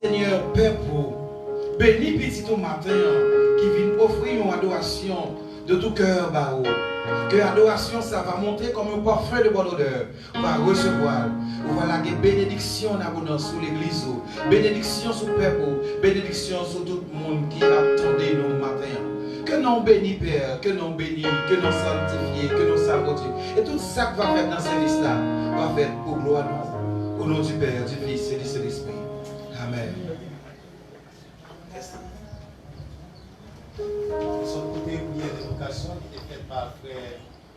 Seigneur, Père, pour bénis petit au matin qui vient offrir une adoration de tout cœur, Barreau. Que l'adoration, ça va monter comme un parfum de bonne odeur. On va recevoir. On va laguer bénédiction en abondance sur l'église. Bénédiction sur le peuple. Bénédiction sur tout le monde qui attendait nous matin. Que nous bénis, Père. Que nous bénis. Que nous sanctifiés. Que nous sabotions. Et tout ça que va faire dans ce service-là va faire pour gloire nous. Au nom du Père, du Fils et du Saint-Esprit. Amen.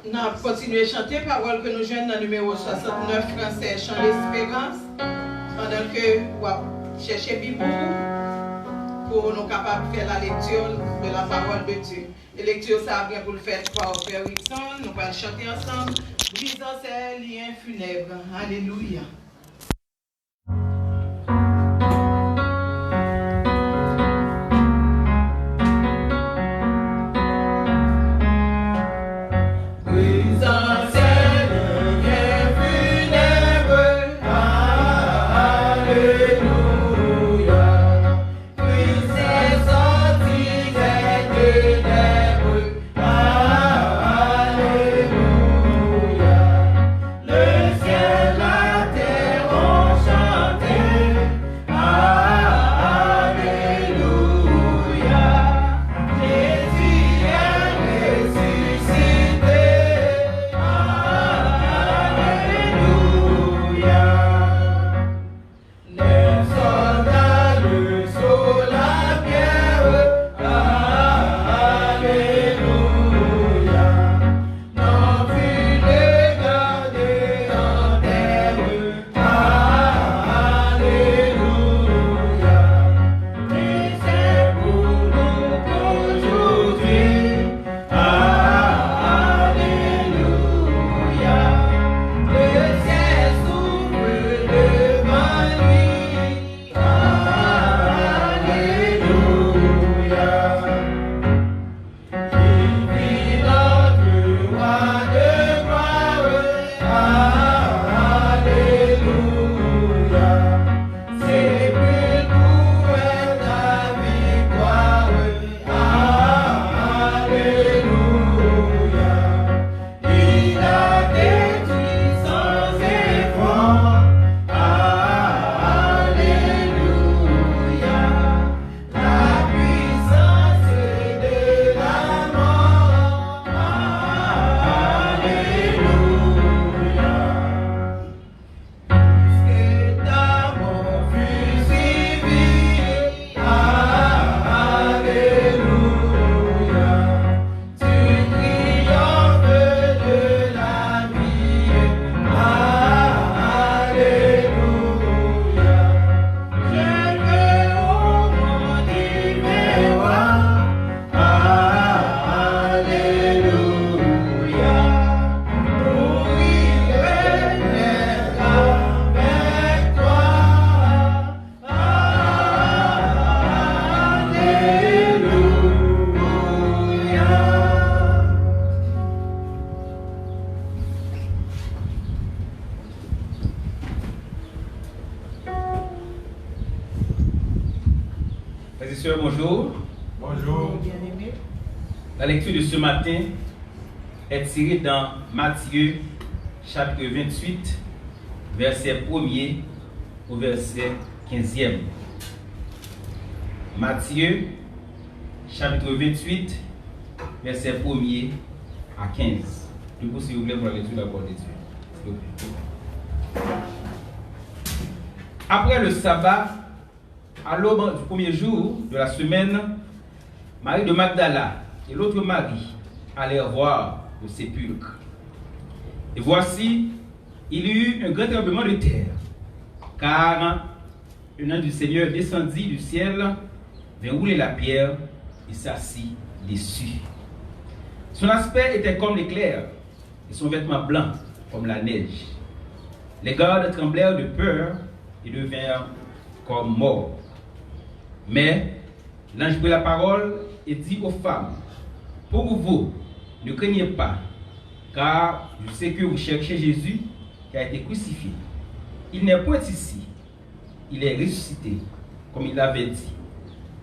Nous allons continuer à chanter parole que nous jouons dans le numéro 69 français, chant l'espérance, pendant que vous cherchez Bible pour nous capables de faire la lecture de la parole de Dieu. La lecture, ça vient pour le faire par Père Wilson. Nous allons chanter ensemble. Brisant ces liens funèbres. Alléluia. Bonjour. Bonjour. La lecture de ce matin est tirée dans Matthieu chapitre 28, verset 1er au verset 15e. Matthieu chapitre 28, verset 1er à 15. Du coup, s'il vous plaît, pour la lecture de la parole de Dieu. S'il vous plaît. Après le sabbat, à l'aube du premier jour de la semaine, Marie de Magdala et l'autre Marie allèrent voir le sépulcre. Et voici, il y eut un grand tremblement de terre, car un ange du Seigneur descendit du ciel, vint rouler la pierre et s'assit dessus. Son aspect était comme l'éclair, et son vêtement blanc comme la neige. Les gardes tremblèrent de peur et devinrent comme morts. Mais l'ange prit la parole et dit aux femmes: pour vous, ne craignez pas, car je sais que vous cherchez Jésus qui a été crucifié. Il n'est point ici, il est ressuscité. comme il l'avait dit.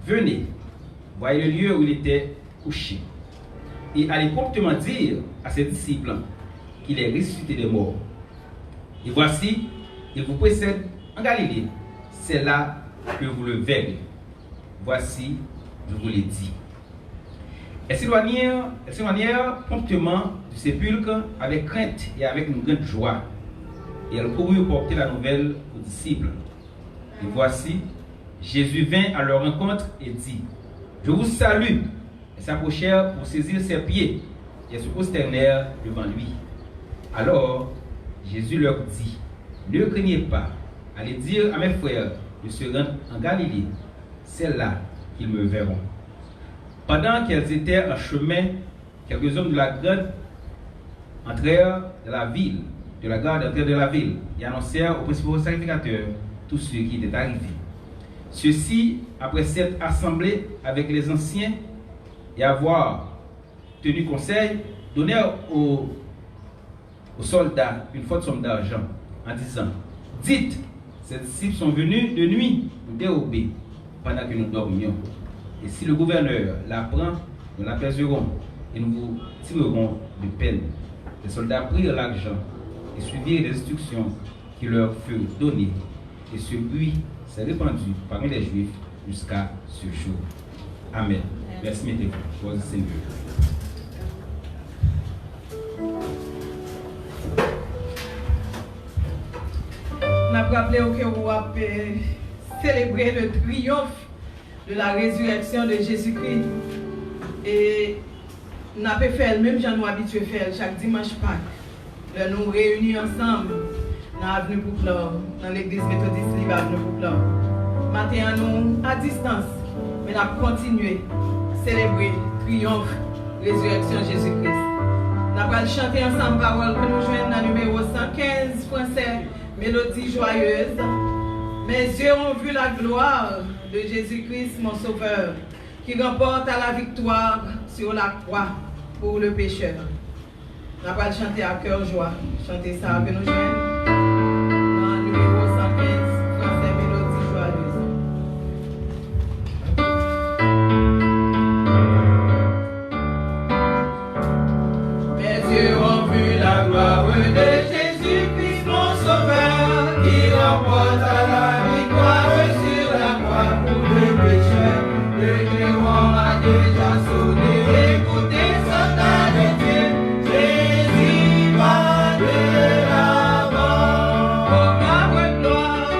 Venez, voyez le lieu où il était couché. Et allez promptement dire à ses disciples qu'il est ressuscité des morts. Et voici, il vous précède en Galilée. C'est là que vous le verrez. Voici, je vous l'ai dit. Elles s'éloignèrent promptement du sépulcre avec crainte et avec une grande joie. Et elles coururent porter la nouvelle aux disciples. Et voici, Jésus vint à leur rencontre et dit, je vous salue. Elles s'approchèrent pour saisir ses pieds et se prosternèrent devant lui. Alors, Jésus leur dit, ne craignez pas, allez dire à mes frères de se rendre en Galilée. C'est là qu'ils me verront. Pendant qu'elles étaient en chemin, quelques hommes de la garde entrèrent de la ville, et annoncèrent aux principaux sacrificateurs tous ceux qui étaient arrivés. Ceux-ci, après s'être assemblés avec les anciens et avoir tenu conseil, donnèrent aux soldats une forte somme d'argent en disant, dites, ces disciples sont venus de nuit nous dérober pendant que nous dormions. Et si le gouverneur l'apprend, nous l'apaiserons et nous vous tirerons de peine. Les soldats prirent l'argent et suivirent les instructions qui leur furent données. Et ce bruit s'est répandu parmi les Juifs jusqu'à ce jour. Amen. Merci, mettez-vous. Gloire au Seigneur. On a rappelé que vous avez célébré le triomphe de la résurrection de Jésus-Christ. Et nous avons fait le même genre nous habitués à faire chaque dimanche Pâques. Nous nous réunis ensemble dans l'avenue Bouclor, dans l'église méthodiste libre avenue Bouclor. Maintenant, nous à distance, mais nous avons continué à célébrer le triomphe de la résurrection de Jésus-Christ. Nous allons chanter ensemble parole que nous joignons dans le numéro 115 français, Mélodie joyeuse. Mes yeux ont vu la gloire de Jésus-Christ, mon sauveur, qui remporte à la victoire sur la croix pour le pécheur. On va pas chanter à cœur joie. Chanter ça que nous joignons dans le numéro 115, français, Mélodie joyeuse. Mes yeux ont vu la gloire de Jésus-Christ, mon sauveur, qui remporte à la victoire sur la croix pour le pécheur. Le clairon a déjà sonné, écoutez, soldat de Dieu. Jésus va de l'avant. Proclame gloire,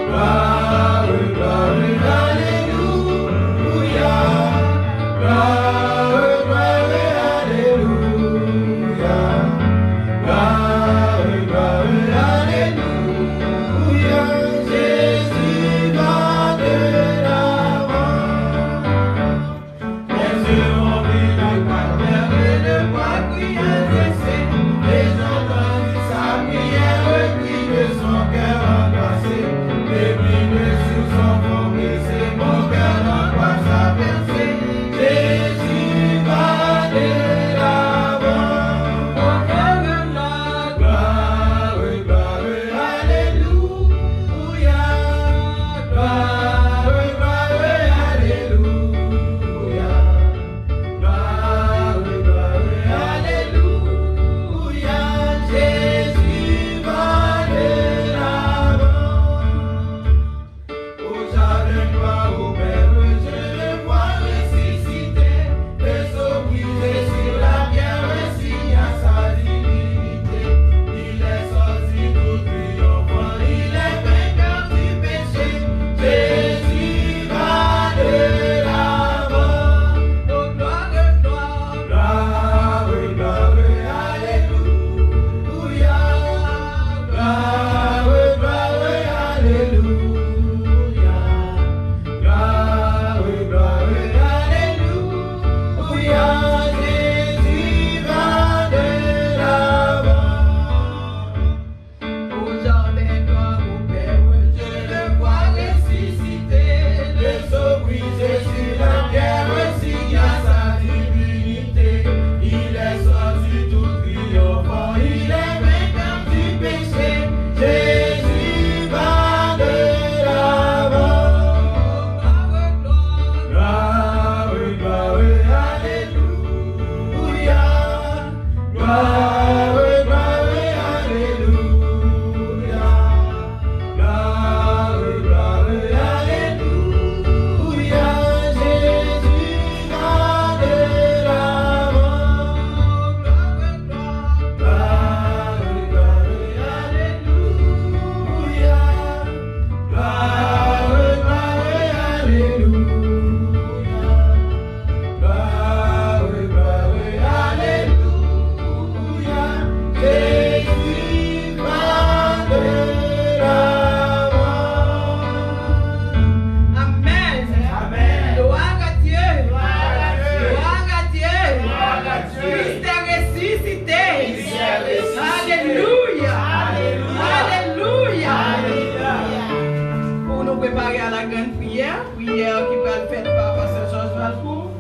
prière qui va être faite par Pasteur Georges Valcourt.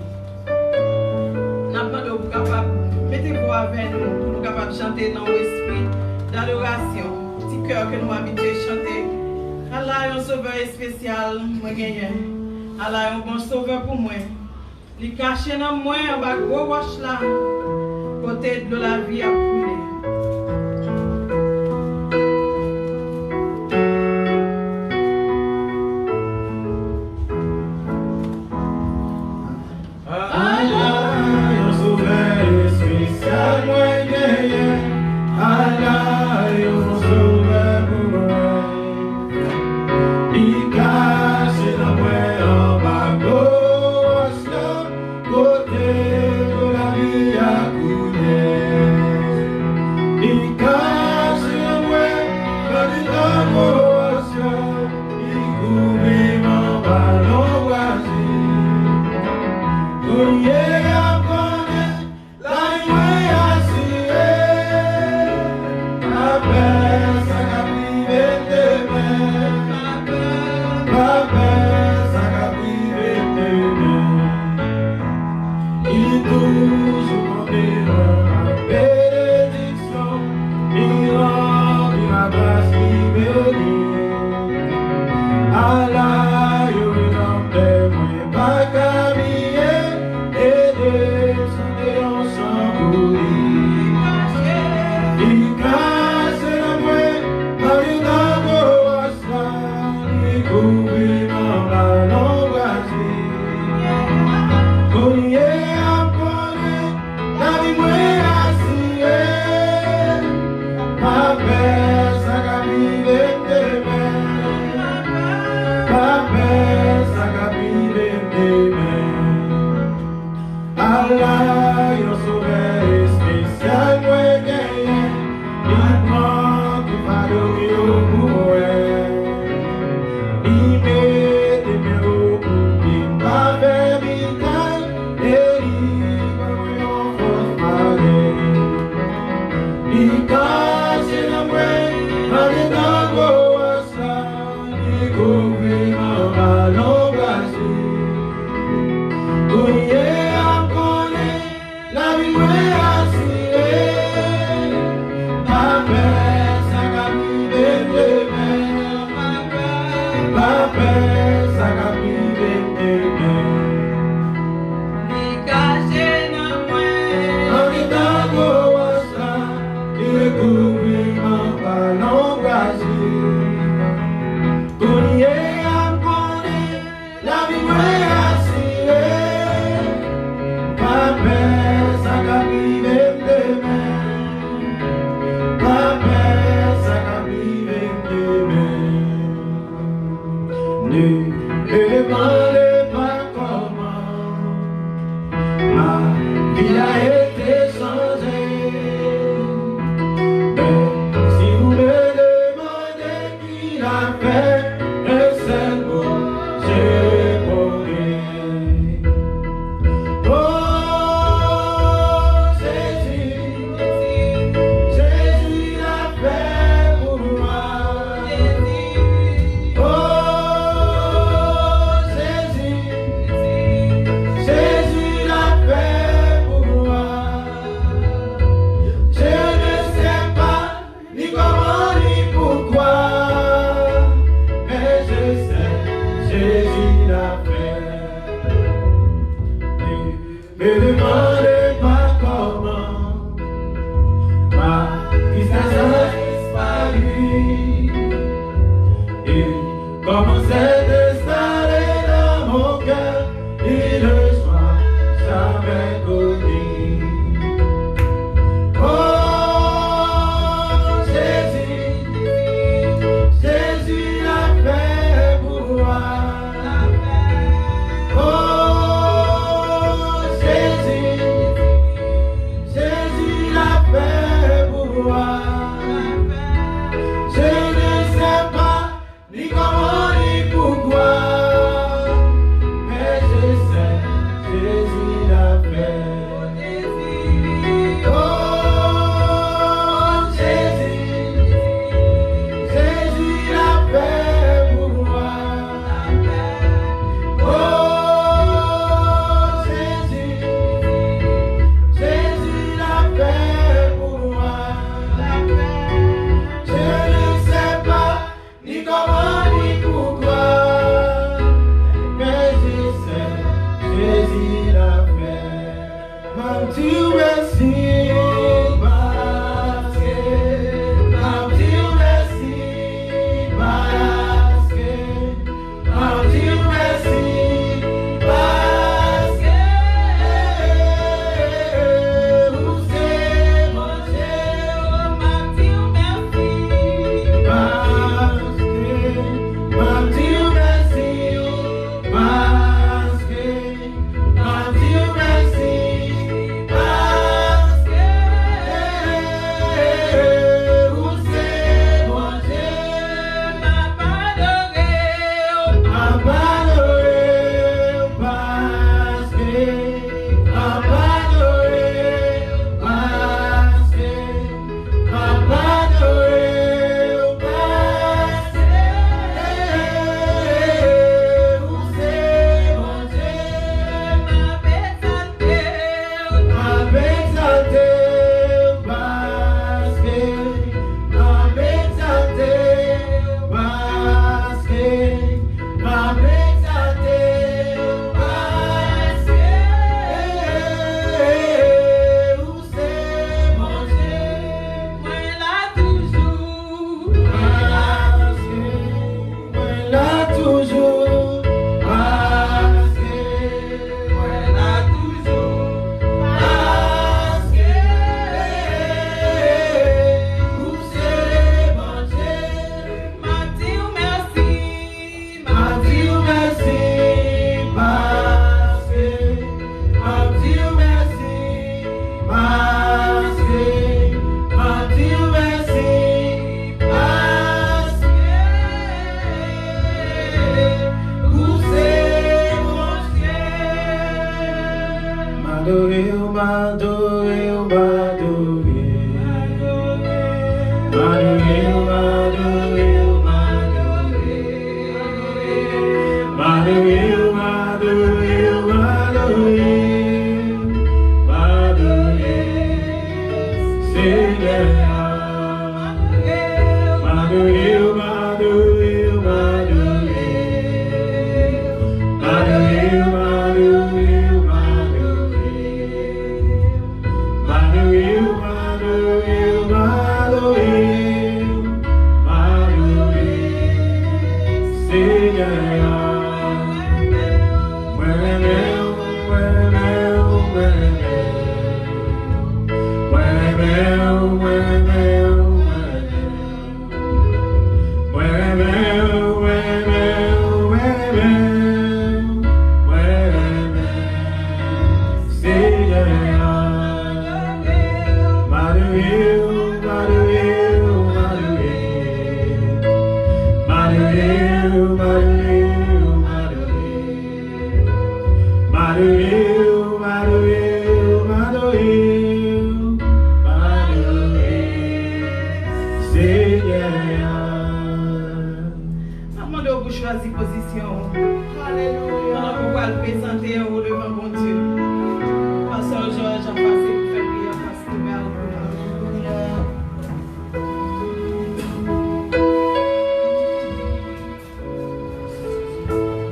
Nous demandons pour capable mettez-vous avec nous pour nous capables de chanter dans l'esprit d'adoration, petit cœur que nous habitués à chanter. Allah est un sauveur spécial, moi gagné. Allah est un bon sauveur pour moi. Il caché dans moi en bas gros roche là, côté de la vie à couler. Côté de la vie à couler.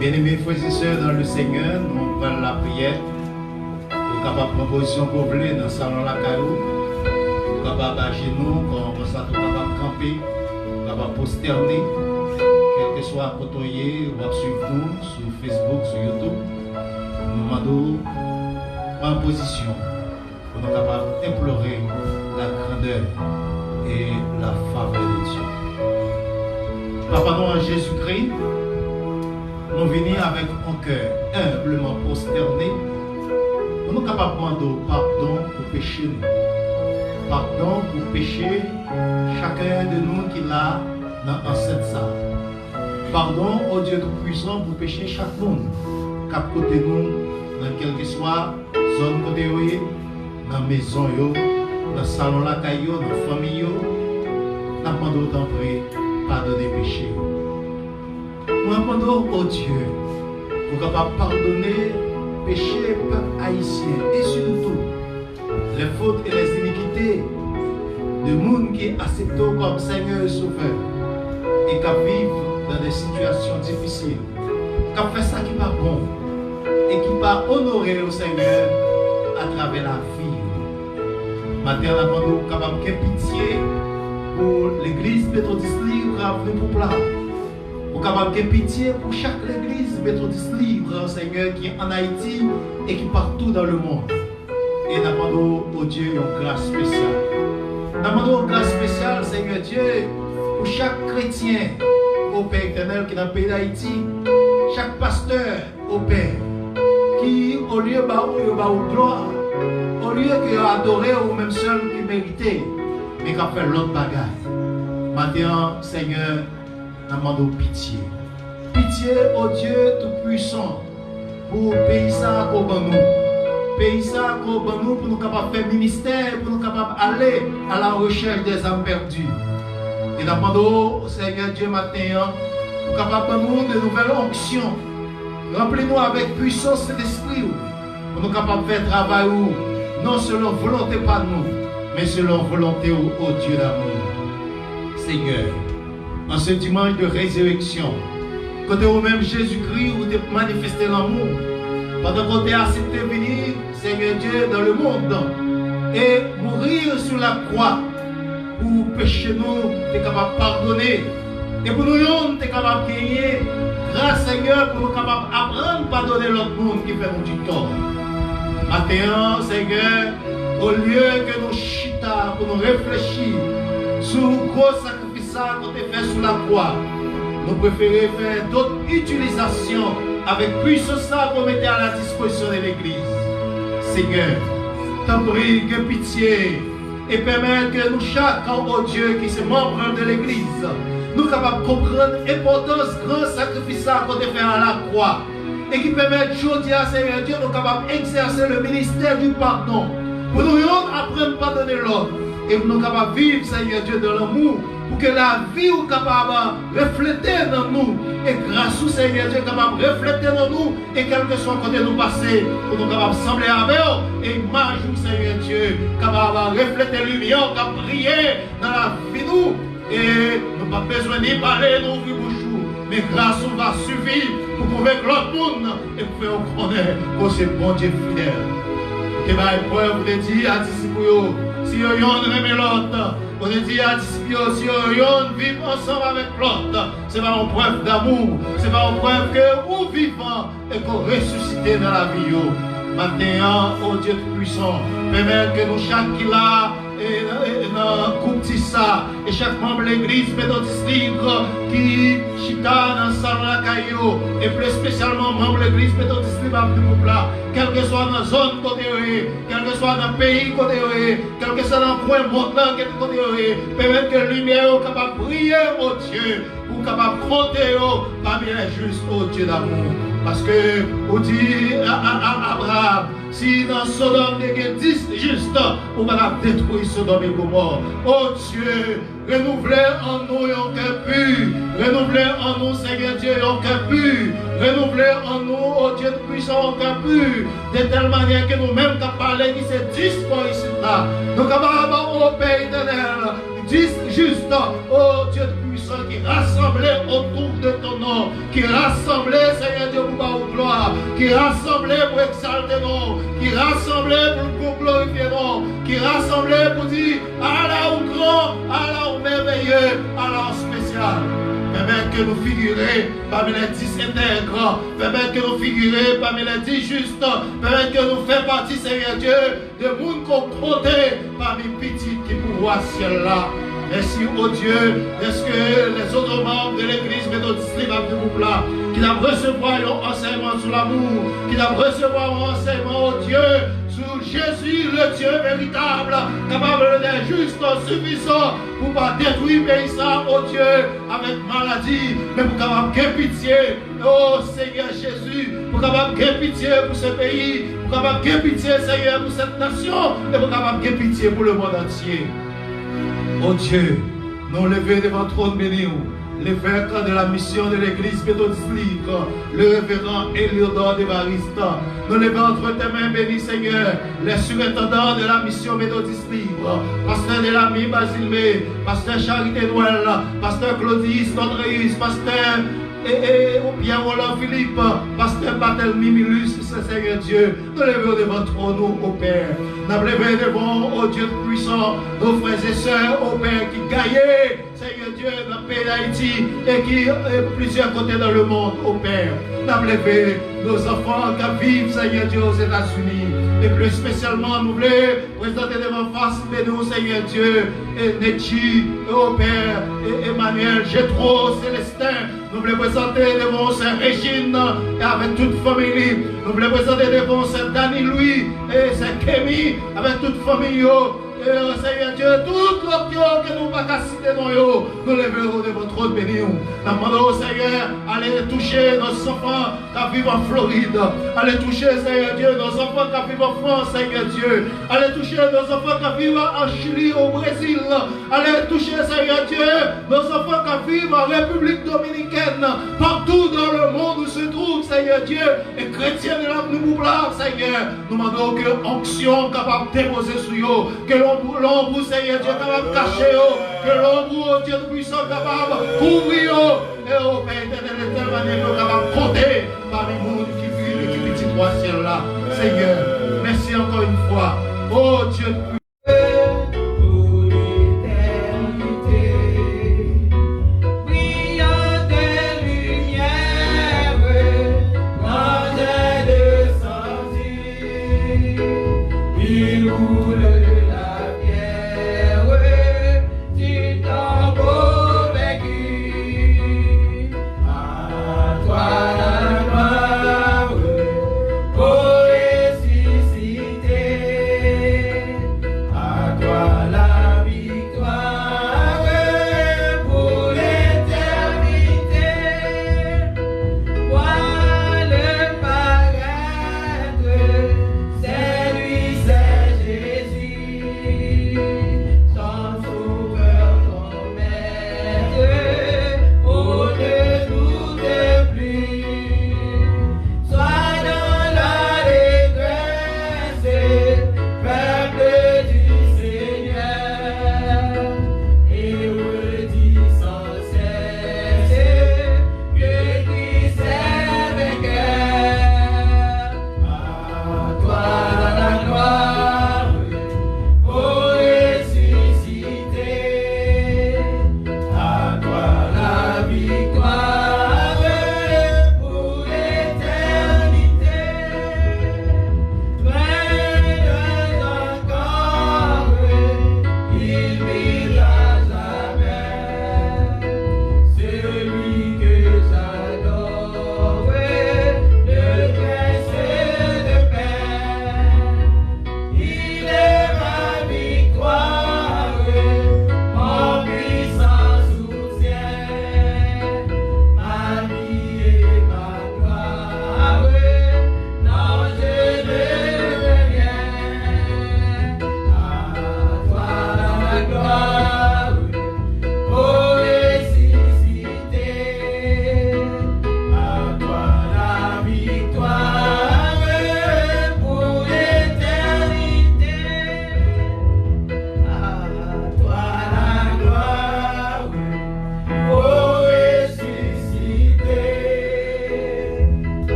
Bien-aimés frères et sœurs dans le Seigneur, nous prenons la prière pour capable de proposition pour vous dans le salon la caillou, pour capable à genoux, comme ça, pour capable de camper, pour capable de posterner, quel que soit côtoyer ou suivre nous sur Facebook, sur YouTube. Nous demandons en position pour nous capables d'implorer la grandeur et la faveur de Dieu. Papa, nous en Jésus-Christ, nous venons avec un cœur humblement prosterné. Nous sommes capables de demander pardon pour pécher. Pardon pour pécher chacun de nous qui l'a dans cette salle. Pardon au Dieu Tout-Puissant pour pécher chaque monde qui a côté nous, dans quelle que soit zone côté, dans la maison, dans le salon, dans la caillou, dans la famille. Nous demandons autant pardonner péché. Nous demandons au Dieu pour capable pardonner péché peuple haïtien et surtout les fautes et les iniquités de monde qui acceptent comme Seigneur et Sauveur et qui vivent dans des situations difficiles, qui fait ça qui n'est pas bon et qui pas honorer au Seigneur à travers la vie. Maintenant, nous sommes capables de pitié pour l'église méthodiste libre à venir pour plat. Nous sommes capables de pitié pour chaque église méthodiste libre, Seigneur, qui est en Haïti et qui est partout dans le monde. Et nous demandons au Dieu une grâce spéciale. Nous demandons une grâce spéciale, Seigneur Dieu, pour chaque chrétien au Père éternel qui est dans le pays d'Haïti, chaque pasteur au Père, qui au lieu de gloire, au lieu de adorer ou même seul qui méritait, mais qui a fait l'autre bagaille. Maintenant, Seigneur, nous demandons pitié. Pitié au Dieu Tout-Puissant pour le pays ça qu'on ban nous. Pays ça qu'on ban nous pour nous capables faire ministère, pour nous capables d'aller à la recherche des âmes perdues. Et nous demandons, Seigneur Dieu, maintenant, pour capable de nous de nouvelles onctions. Remplis-nous avec puissance d'esprit pour nous capables de faire travail non selon volonté pas nous, mais selon volonté au Dieu d'amour. Seigneur, en ce dimanche de résurrection, quand au même Jésus-Christ où tu as manifesté l'amour, pendant que tu as accepté de venir, Seigneur Dieu, dans le monde et mourir sur la croix pour pécher nous, tu es capable de pardonner. Et pour nous, tu es capable de gagner grâce, Seigneur, pour nous capables d'apprendre à pardonner l'autre monde qui fait nous du tort. Maintenant, Seigneur, au lieu que nous chita pour nous réfléchir sur le gros sacrifice qu'on a fait sur la croix, nous préférons faire d'autres utilisations avec puissance pour mettre à la disposition de l'Église. Seigneur, t'en prie, que pitié et permettre que nous, chacun, oh Dieu, qui sommes membres de l'Église, nous capables de comprendre l'importance du grand sacrifice qu'on a fait à la croix et qui permettent aujourd'hui à Seigneur Dieu, nous capables d'exercer le ministère du pardon. Pour nous apprendre à pardonner l'autre. Et pour nous capables de vivre, Seigneur Dieu, dans l'amour. Pour que la vie soit capable de refléter dans nous. Et grâce au Seigneur Dieu, capable de refléter dans nous. Et quel que soit le côté nous passer, pour nous capables de sembler avec eux. Et image au Seigneur Dieu, capable de refléter la lumière, capable de briller dans la vie de nous. Et nous n'avons pas besoin de parler, nous ouvrir bouche. Mais grâce on va suffire pour convaincre l'autre monde et pour faire connaître que c'est bon Dieu fidèle. Et bien, l'épreuve, vous dit à disciples, si on aime l'autre, on dit à disciples, si on vit ensemble avec l'autre, c'est pas une preuve d'amour, c'est pas une preuve que vous vivons et qu'on ressuscite dans la vie. Maintenant, oh Dieu puissant, permet que nous chaque qui là, et dans le groupe Tissa, et chaque membre de l'église méthodiste libre qui chita dans le salon de la Caillou, et plus spécialement membre de l'église méthodiste libre du groupe là, quel que soit dans la zone côté, quel que soit dans le pays côté, quel que soit dans le coin montant côté, permettre que la lumière soit capable de briller, oh Dieu, pour capable de compter parmi les justes, oh Dieu d'amour. Parce que, on dit à Abraham, si dans Sodome il y a 10 justes, on va détruire Sodome et Gomorrhe. Oh Dieu, renouvelez en nous un cœur pur. Renouvelez en nous, Seigneur Dieu, un cœur pur. Renouvelez en nous, oh Dieu puissant, un cœur pur. De telle manière que nous-mêmes, qui parlons, qui se disposent ici là. Nous capables, oh Père éternel, 10 justes, oh Dieu puissant, qui rassemblait autour de ton nom, qui rassemblait, Seigneur Dieu, pour ta gloire, qui rassemblait pour exalter nom, qui rassemblait pour glorifier nom, qui rassemblait pour dire, Allah au grand, Allah au merveilleux, Allah au spécial. Permettre que nous figurions parmi les 10 intègres, permettre que nous figurions parmi les 10 justes, permettre que nous fassions partie, Seigneur Dieu, de monde qu'on compte parmi les petits qui pourvoient ciel là. Merci, oh Dieu, est-ce que les autres membres de l'église méthodiste libre du groupe là, qui doivent recevoir un enseignement sur l'amour, qui doivent recevoir un enseignement, oh Dieu, sur Jésus, le Dieu véritable, capable d'être juste, suffisant pour ne pas détruire le pays, oh Dieu, avec maladie, mais pour capable de pitié, oh Seigneur Jésus, pour capable de pitié pour ce pays, pour capable de pitié, Seigneur, pour cette nation, et pour capable de pitié pour le monde entier. Oh Dieu, nous levons devant le trône béni, l'évêque de la mission de l'église méthodiste libre, le révérend Eliodore Devarista. Nous levons entre tes mains bénies, Seigneur, les surintendants de la mission méthodiste libre, pasteur Delamy Basilmé, pasteur Charité Noël, pasteur Claudis Andréus, pasteur Pierre-Roland Philippe, pasteur Barthélemy Milus, Seigneur Dieu, nous levons devant le trône, ô Père. Nous levons devant, ô Dieu puissant, nos frères et sœurs, ô Père, qui gagnent, Seigneur Dieu, dans le pays d'Haïti et qui plusieurs côtés dans le monde, ô Père. Nous levons nos enfants qui vivent, Seigneur Dieu, aux États-Unis. Et plus spécialement, nous voulons présenter devant face de nous, Seigneur Dieu, et Nechi, ô Père, et Emmanuel, Gétro, Célestin. Nous voulons présenter devant Saint Régine et avec toute famille. Nous voulons présenter devant Saint Dani Louis et Saint Kémy avec toute famille. Seigneur Dieu, tout l'option que nous ne pouvons pas citer dans nous, nous lèverons de votre trône béni. Nous demandons, Seigneur, allez toucher nos enfants qui vivent en Floride. Allez toucher, Seigneur Dieu, nos enfants qui vivent en France, Seigneur Dieu. Allez toucher nos enfants qui vivent en Chili, au Brésil. Allez toucher, Seigneur Dieu, nos enfants qui vivent en République Dominicaine. Partout dans le monde où se trouve, Seigneur Dieu, et chrétiens de l'âme nous boublard, Seigneur. Nous demandons que l'onction capable de déposer sur eux, que l'ombre, Seigneur Dieu, capable de cacher, que l'ombre, Dieu puissant, capable de couvrir, et au Père éternel, de telle manière que nous capable de compter parmi nous qui vivent et qui petit trois ciel là. Seigneur, merci encore une fois. Oh Dieu puissant.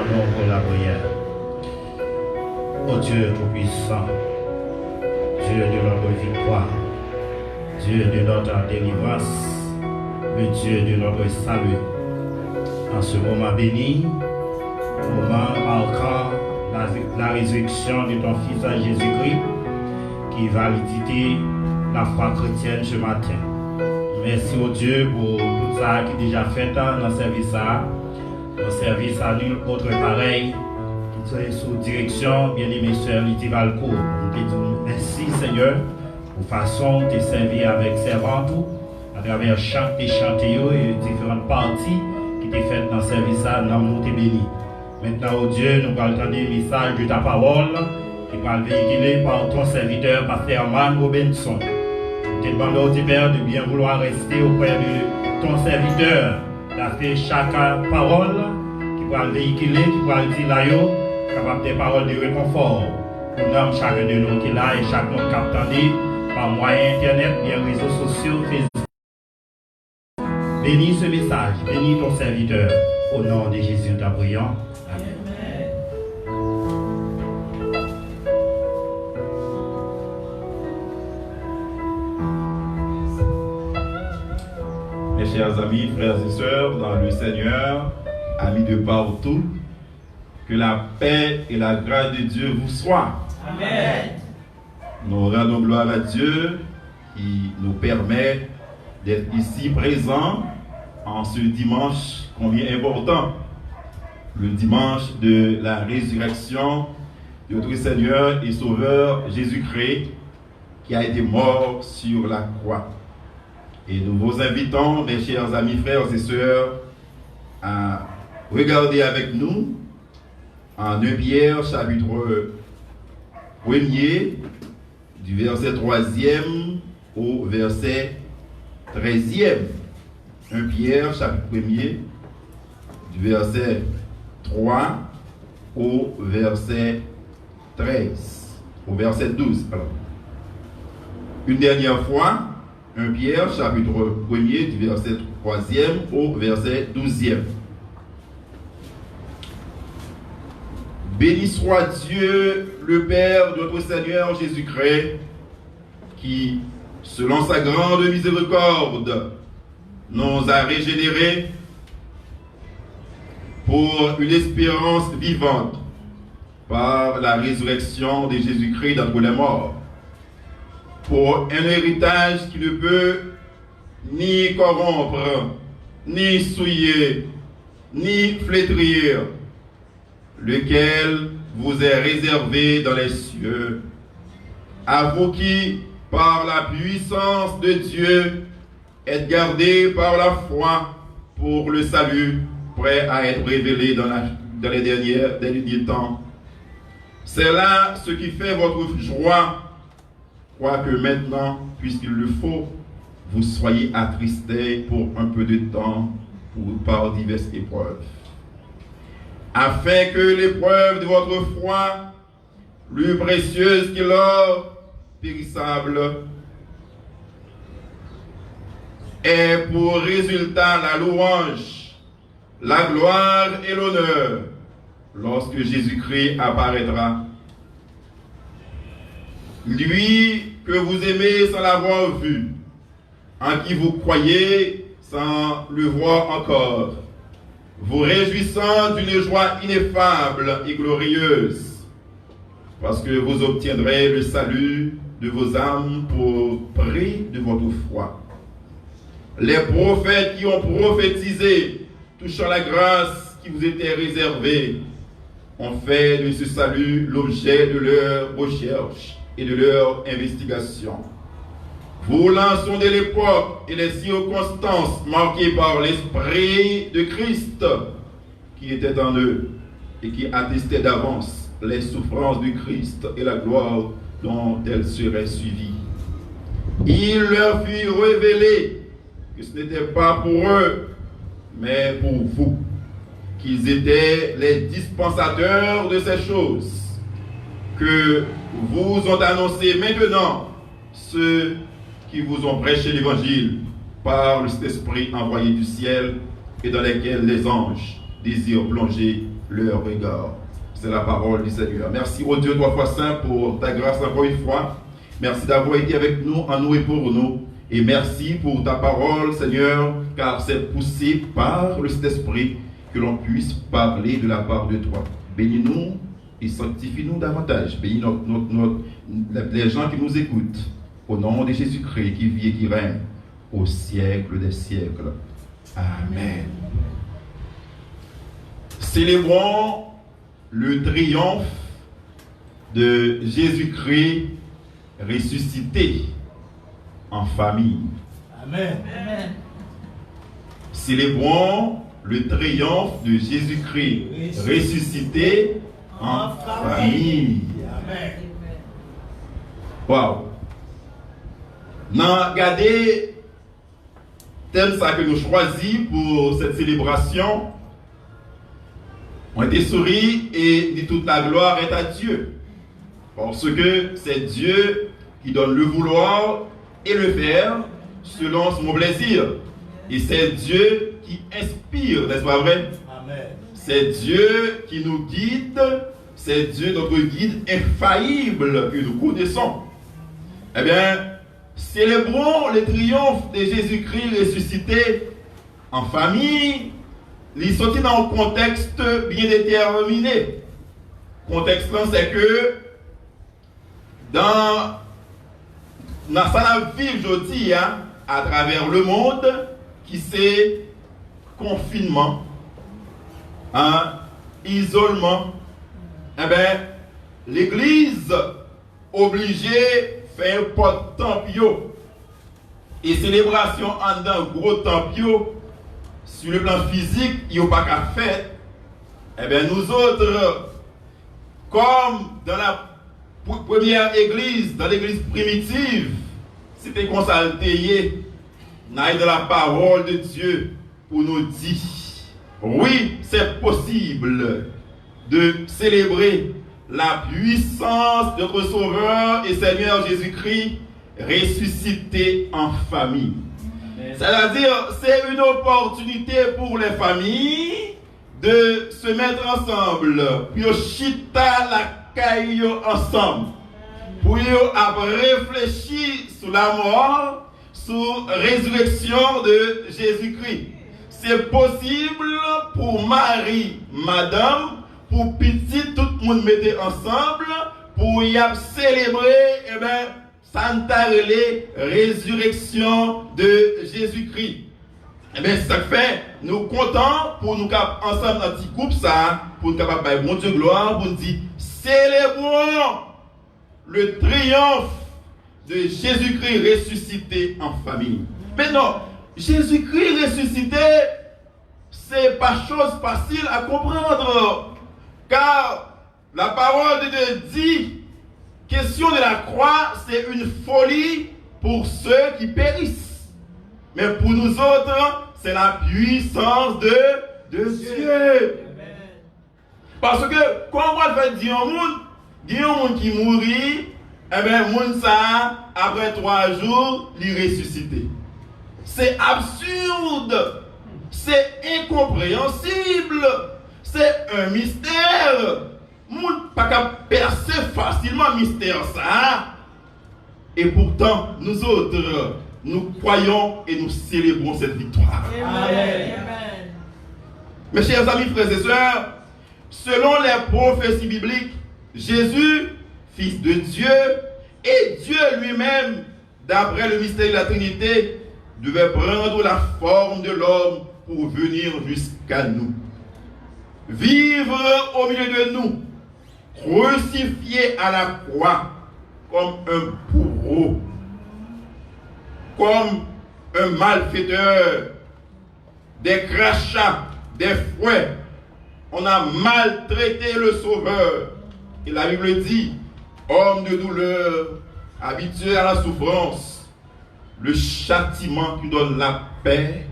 pardon pour la prière. Ô Dieu Tout-Puissant, Dieu de notre victoire, Dieu de notre délivrance, le Dieu de notre salut. En ce moment béni, moment marquant la résurrection de ton Fils Jésus-Christ, qui va validiter la foi chrétienne ce matin. Merci au Dieu pour tout ça qui est déjà fait dans le service à nul autre pareil, qui est sous direction, bien-aimé sœur Lydie Valcourt. Merci Seigneur pour façon de servir avec servante à travers chaque des chanteurs et différentes parties qui étaient faites dans le service à nous t'es béni. Maintenant, oh Dieu, nous allons entendre le message de ta parole qui va véhiculer par ton serviteur, Pasteur Man Robinson. Nous te demandons, oh Père, de bien vouloir rester auprès de ton serviteur, d'affaire chaque parole qui va véhiculer, qui va dire là, capable des paroles de réconfort pour nous, chacun de nous qui est là et chaque monde qui a par moyen internet, bien réseaux sociaux, Facebook. Bénis ce message, bénis ton serviteur. Au nom de Jésus, nous t'apprions. Amen. Mes chers amis, frères et sœurs, dans le Seigneur, amis de partout, que la paix et la grâce de Dieu vous soient. Amen. Nous rendons gloire à Dieu qui nous permet d'être ici présents en ce dimanche combien important, le dimanche de la résurrection de notre Seigneur et Sauveur Jésus-Christ qui a été mort sur la croix. Et nous vous invitons, mes chers amis, frères et sœurs, à regarder avec nous en 1 Pierre chapitre 1er du verset 3e au verset 13e. 1 Pierre chapitre 1er du verset 3 au verset 13, au verset 12. Pardon. Une dernière fois, 1 Pierre chapitre 1er du verset 3e au verset 12e. Béni soit Dieu, le Père de notre Seigneur Jésus-Christ, qui, selon sa grande miséricorde, nous a régénérés pour une espérance vivante par la résurrection de Jésus-Christ d'entre les morts, pour un héritage qui ne peut ni corrompre, ni souiller, ni flétrir, lequel vous est réservé dans les cieux, à vous qui, par la puissance de Dieu, êtes gardés par la foi pour le salut, prêt à être révélé dans les derniers temps. C'est là ce qui fait votre joie, quoique maintenant, puisqu'il le faut, vous soyez attristés pour un peu de temps par diverses épreuves, afin que l'épreuve de votre foi, plus précieuse que l'or périssable, ait pour résultat la louange, la gloire et l'honneur lorsque Jésus-Christ apparaîtra. Lui que vous aimez sans l'avoir vu, en qui vous croyez sans le voir encore, vous réjouissant d'une joie ineffable et glorieuse, parce que vous obtiendrez le salut de vos âmes pour prix de votre foi. Les prophètes qui ont prophétisé touchant la grâce qui vous était réservée ont fait de ce salut l'objet de leur recherche et de leur investigation. Voulant sonder l'époque et les circonstances marquées par l'Esprit de Christ qui était en eux et qui attestait d'avance les souffrances du Christ et la gloire dont elles seraient suivies. Il leur fut révélé que ce n'était pas pour eux, mais pour vous, qu'ils étaient les dispensateurs de ces choses, que vous ont annoncé maintenant ceux qui vous ont prêché l'évangile par le Saint-Esprit envoyé du ciel et dans lesquels les anges désirent plonger leur regard. C'est la parole du Seigneur. Merci au Dieu 3 fois saint pour ta grâce encore une fois. Merci d'avoir été avec nous, en nous et pour nous. Et merci pour ta parole, Seigneur, car c'est poussé par le Saint-Esprit que l'on puisse parler de la part de toi. Bénis-nous et sanctifie-nous davantage. Bénis les gens qui nous écoutent. Au nom de Jésus-Christ qui vit et qui règne au siècle des siècles. Amen. Célébrons le triomphe de Jésus-Christ ressuscité en famille. Amen. Amen. Célébrons le triomphe de Jésus-Christ ressuscité en famille. Amen. Wow. Regardez thème ça que nous choisissons pour cette célébration. On était souris et dit toute la gloire est à Dieu. Parce que c'est Dieu qui donne le vouloir et le faire selon son plaisir. Et c'est Dieu qui inspire, n'est-ce pas vrai? Amen. C'est Dieu qui nous guide, c'est Dieu notre guide infaillible que nous connaissons. Eh bien, célébrons le triomphe de Jésus-Christ ressuscité en famille. Il sortit dans un contexte bien déterminé. Le contexte là, c'est que dans sa vie aujourd'hui, à travers le monde, qui c'est confinement, isolement, eh bien, l'Église obligée fait un pot tempio et célébration en d'un gros tempio. Sur le plan physique, il n'y a pas qu'à faire. Eh bien, nous autres, comme dans la première église, dans l'église primitive, c'était qu'on s'altéait dans la parole de Dieu pour nous dire, oui, c'est possible de célébrer la puissance de notre Sauveur et Seigneur Jésus-Christ ressuscité en famille. C'est-à-dire, c'est une opportunité pour les familles de se mettre ensemble, pour chita la caille ensemble, pour réfléchir sur la mort, sur la résurrection de Jésus-Christ. C'est possible pour Marie, madame, pour petit, tout le monde mettre ensemble, pour y célébrer, eh bien, Santa Relais, résurrection de Jésus-Christ. Eh bien, ça fait, nous comptons pour nous ensemble dans un petit groupe, ça, pour nous capables de bon Dieu gloire, pour nous dire, célébrons le triomphe de Jésus-Christ ressuscité en famille. Mais non, Jésus-Christ ressuscité, c'est pas chose facile à comprendre. Car la parole de Dieu dit, question de la croix, c'est une folie pour ceux qui périssent. Mais pour nous autres, c'est la puissance de Dieu. Parce que, quand on va dire il y a un monde qui mourit, eh bien, monde ça, après 3 jours, il ressuscité. C'est absurde. C'est incompréhensible. C'est un mystère. Moun pas qu'à percer facilement le mystère ça. Et pourtant, nous autres, nous croyons et nous célébrons cette victoire. Amen. Mes chers amis, frères et sœurs, selon les prophéties bibliques, Jésus, Fils de Dieu, et Dieu lui-même, d'après le mystère de la Trinité, devait prendre la forme de l'homme pour venir jusqu'à nous. Vivre au milieu de nous, crucifié à la croix comme un bourreau, comme un malfaiteur, des crachats, des fouets. On a maltraité le Sauveur. Et la Bible dit, homme de douleur, habitué à la souffrance, le châtiment qui donne la paix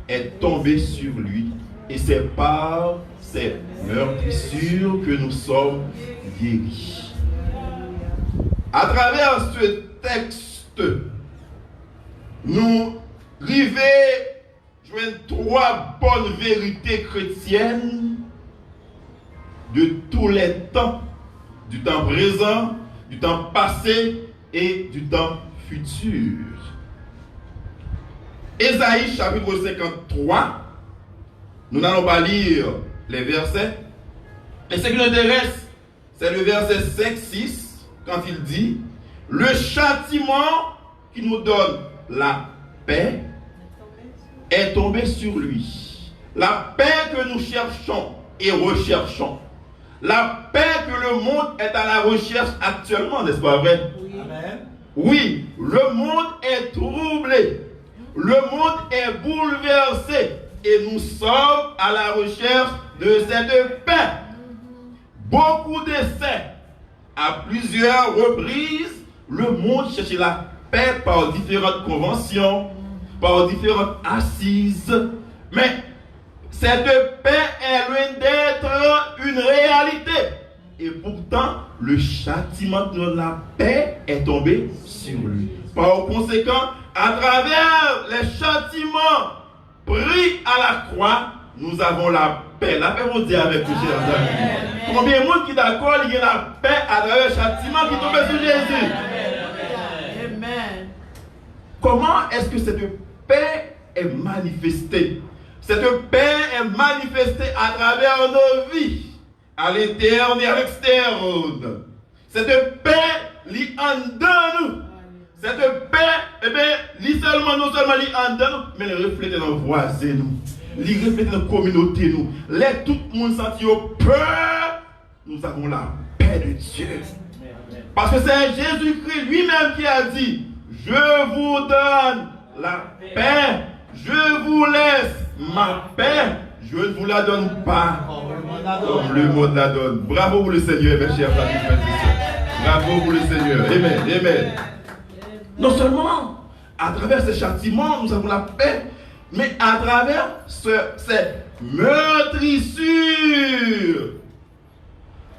est tombé sur lui. Et c'est par ces meurtrissures que nous sommes guéris. À travers ce texte, nous arrivons, joindre 3 bonnes vérités chrétiennes de tous les temps, du temps présent, du temps passé et du temps futur. Ésaïe chapitre 53, nous n'allons pas lire les versets, et ce qui nous intéresse, c'est le verset 5-6, quand il dit, le châtiment qui nous donne la paix est tombé sur lui. La paix que nous cherchons et recherchons. La paix que le monde est à la recherche actuellement, n'est-ce pas vrai? Oui. Amen. Oui, le monde est troublé. Le monde est bouleversé. Et nous sommes à la recherche de cette paix. Beaucoup d'essais. À plusieurs reprises, le monde cherche la paix par différentes conventions, par différentes assises. Mais cette paix est loin d'être une réalité. Et pourtant, le châtiment de la paix est tombé sur lui. Par conséquent, à travers les châtiments pris à la croix, nous avons la paix. La paix, vous dit avec vous, chers amis. Combien de monde qui est d'accord, il y a la paix à travers le châtiment qui tombe sur Jésus? Amen. Comment est-ce que cette paix est manifestée? Cette paix est manifestée à travers nos vies, à l'interne et à l'externe. Cette paix lit en dedans nous. Cette paix, eh bien, non seulement lit en dedans nous, mais elle reflète dans nos voisins nous. Elle reflète dans nos communautés nous. Là, tout le monde sentit peur, nous avons la paix de Dieu. Parce que c'est Jésus-Christ lui-même qui a dit, je vous donne la paix, je vous laisse ma paix, je ne vous la donne pas comme le monde la donne. Bravo pour le Seigneur, mes chers frères et sœurs. Bravo pour le Seigneur. Amen. Amen. Non seulement à travers ce châtiment, nous avons la paix, mais à travers ces meurtrissures,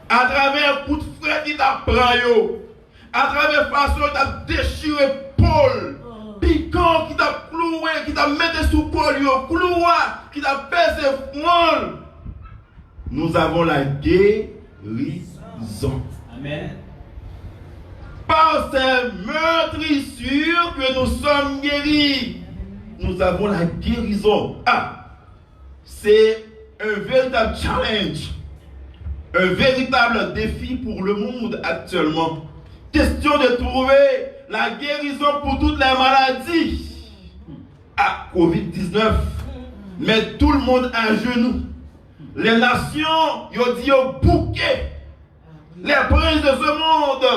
à travers coup de frais qui t'a pris, à travers façon qui t'a déchiré Paul, piquant qui t'a cloué, qui t'a mis sous Paul, cloué, qui t'a baissé front. Nous avons la guérison. Amen. Par ces meurtrissures que nous sommes guéris, nous avons la guérison. Ah, c'est un véritable challenge, un véritable défi pour le monde actuellement. Question de trouver la guérison pour toutes les maladies. Ah, Covid-19, met tout le monde à genoux. Les nations, ils ont dit au bouquet. Les princes de ce monde,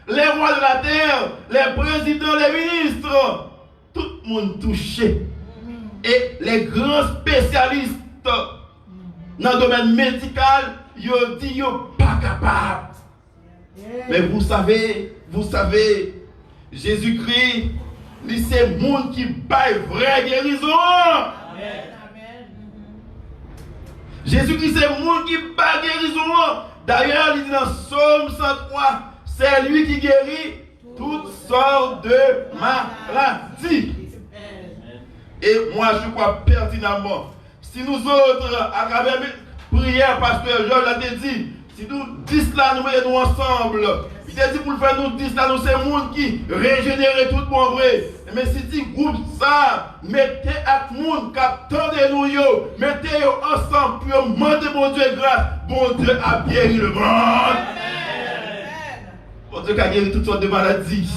les rois de la terre, les présidents, les ministres, tout le monde touché. Et les grands spécialistes dans le domaine médical, ils ont dit qu'ils ne sont pas capables. Mais vous savez, Jésus-Christ, c'est le monde qui baille vraie guérison. Jésus-Christ, c'est le monde qui baille guérison. D'ailleurs, il dit dans Psaume 103, c'est lui qui guérit toutes sortes de maladies. Et moi, je crois pertinemment, si nous autres, à travers mes prières, pasteur Georges a dit, si nous 10 là, nous mettons ensemble, il a dit pour le faire, nous 10 là, nous c'est le monde qui régénère tout le vrai. Mais si tu groupe ça, mettez avec le monde qui attendez nous, mettez-vous ensemble pour demander mon Dieu grâce. Bon Dieu a guéri le monde. Bon Dieu a guéri toutes sortes de maladies.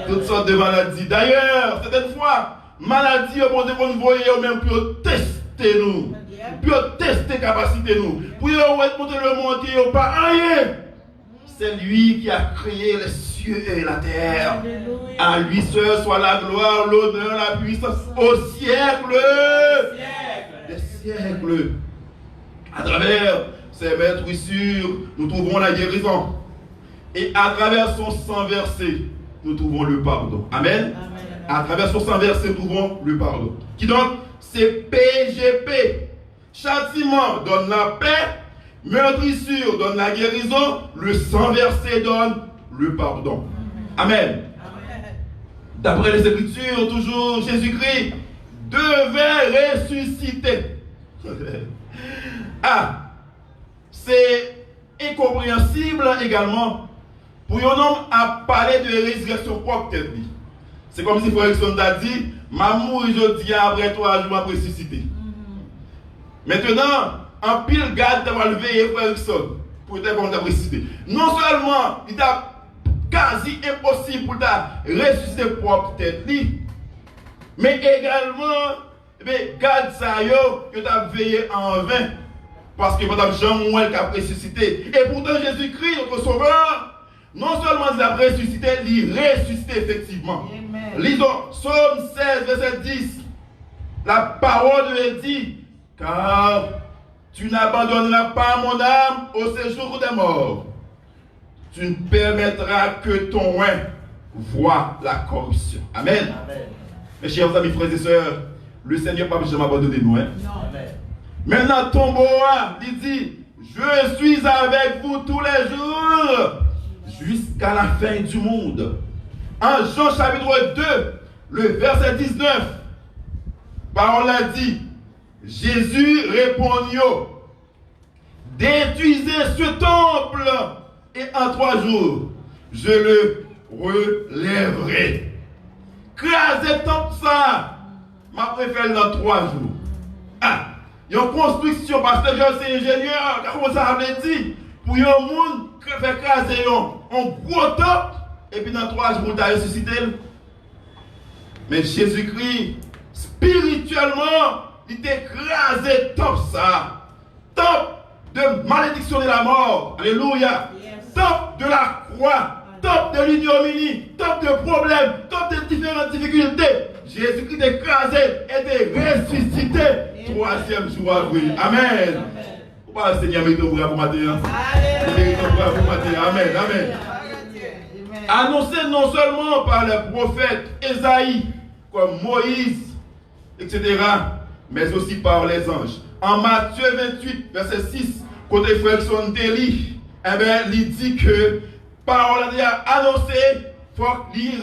Toutes sortes de maladies. D'ailleurs, certaines fois, maladies, bon Dieu, vous voyez même pour tester nous. Pour tester la capacité nous. Pour montrer le monde qui n'a pas rien. C'est lui qui a créé les cieux et la terre. À lui seul soit la gloire, l'honneur, la puissance au siècle des siècles. À travers ces meurtrissures, nous trouvons la guérison. Et à travers son sang versé, nous trouvons le pardon. Amen. À travers son sang versé, nous trouvons le pardon. Qui donc, c'est PGP. Châtiment donne la paix. Meurtrissure donne la guérison, le sang versé donne le pardon. Amen. D'après les Écritures, toujours Jésus-Christ devait ressusciter. Ah, c'est incompréhensible également pour un homme à parler de résurrection propre tête. C'est comme si Frère a dit, ma mourir aujourd'hui après 3 jours après ressusciter. Maintenant, en pile garde d'avoir levé Frère pour être comme ressusciter. Non seulement il est quasi impossible pour ressusciter propre tête, mais également, garde ça yo, que tu as veillé en vain. Parce que Madame Jean-Mouel qui a ressuscité. Et pourtant Jésus-Christ, notre Sauveur, non seulement il a ressuscité, il ressuscité effectivement. Amen. Lisons Psaume 16, verset 10. La parole de Dieu dit, car tu n'abandonneras pas mon âme au séjour des morts. Tu ne permettras que ton oin voie la corruption. Amen. Amen. Mes chers amis, frères et sœurs, le Seigneur n'a pas besoin d'abandonner nous. Hein? Amen. Maintenant, ton bois, il dit, je suis avec vous tous les jours jusqu'à la fin du monde. En Jean chapitre 2, le verset 19, parole a dit, Jésus répondit, détruisez ce temple et en 3 jours, je le relèverai. Crasez temple ça, ma préfère dans 3 jours. Ah, il y a une construction, parce que je suis ingénieur, comment ça veut dire, pour un monde faire craser un gros temple, et puis dans 3 jours, il a ressuscité. Mais Jésus-Christ, spirituellement, il écrasé top ça. Top de malédiction de la mort. Alléluia. Yes. Top de la croix. Top de l'ignominie. Top de problèmes. Top de différentes difficultés. Jésus-Christ écrasé et ressuscité. 3e jour avril. Amen. Pourquoi le Seigneur mérite pour matin? Amen. Amen. Annoncé non seulement par les prophètes Ésaïe, comme Moïse, etc., mais aussi par les anges. En Matthieu 28, verset 6, côté frère son délit, eh bien, il dit que parole a annoncé, il faut qu'il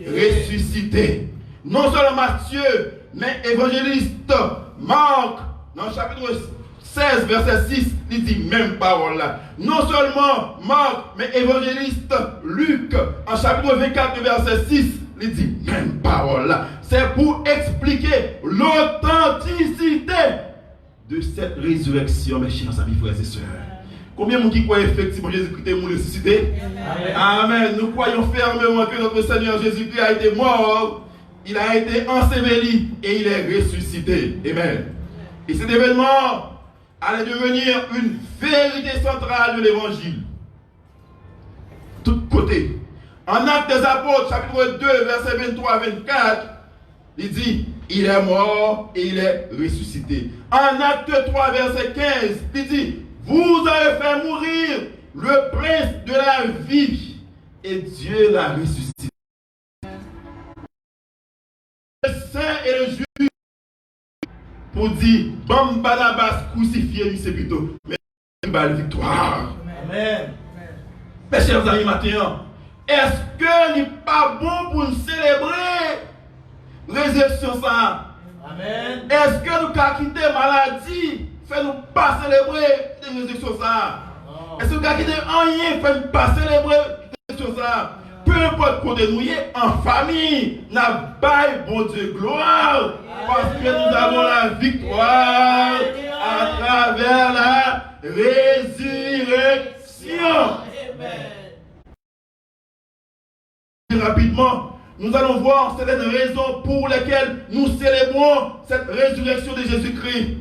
ressusciter. Non seulement Matthieu, mais évangéliste Marc, dans le chapitre 16, verset 6, il dit même parole là. Non seulement Marc, mais évangéliste Luc, en chapitre 24, verset 6, il dit même parole là. C'est pour expliquer l'authenticité de cette résurrection, mes chers amis, frères et sœurs. Combien de gens qui croient effectivement Jésus-Christ est ressuscité? Amen. Nous croyons fermement que notre Seigneur Jésus-Christ a été mort, il a été enseveli et il est ressuscité. Amen. Et cet événement allait devenir une vérité centrale de l'évangile. Tout côté. En Actes des Apôtres, chapitre 2, verset 23-24, il dit, il est mort et il est ressuscité. En Acte 3, verset 15, il dit, vous avez fait mourir le prince de la vie et Dieu l'a ressuscité. Le saint et le juge pour dire, bon Barnabas crucifié, lui c'est plutôt, mais la victoire. Amen. Mes chers amis, maintenant, est-ce que n'est pas bon pour nous célébrer résurrection ça? Amen. Est-ce que nous avons quitté maladie, fait nous pas célébrer résurrection ça? Est-ce que nous avons quitté rien, fait nous pas célébrer résurrection ça? Peu importe côté nous en famille, nous avons bon Dieu gloire, parce que nous avons la victoire à travers la résurrection. Amen. Rapidement, nous allons voir certaines raisons pour lesquelles nous célébrons cette résurrection de Jésus-Christ.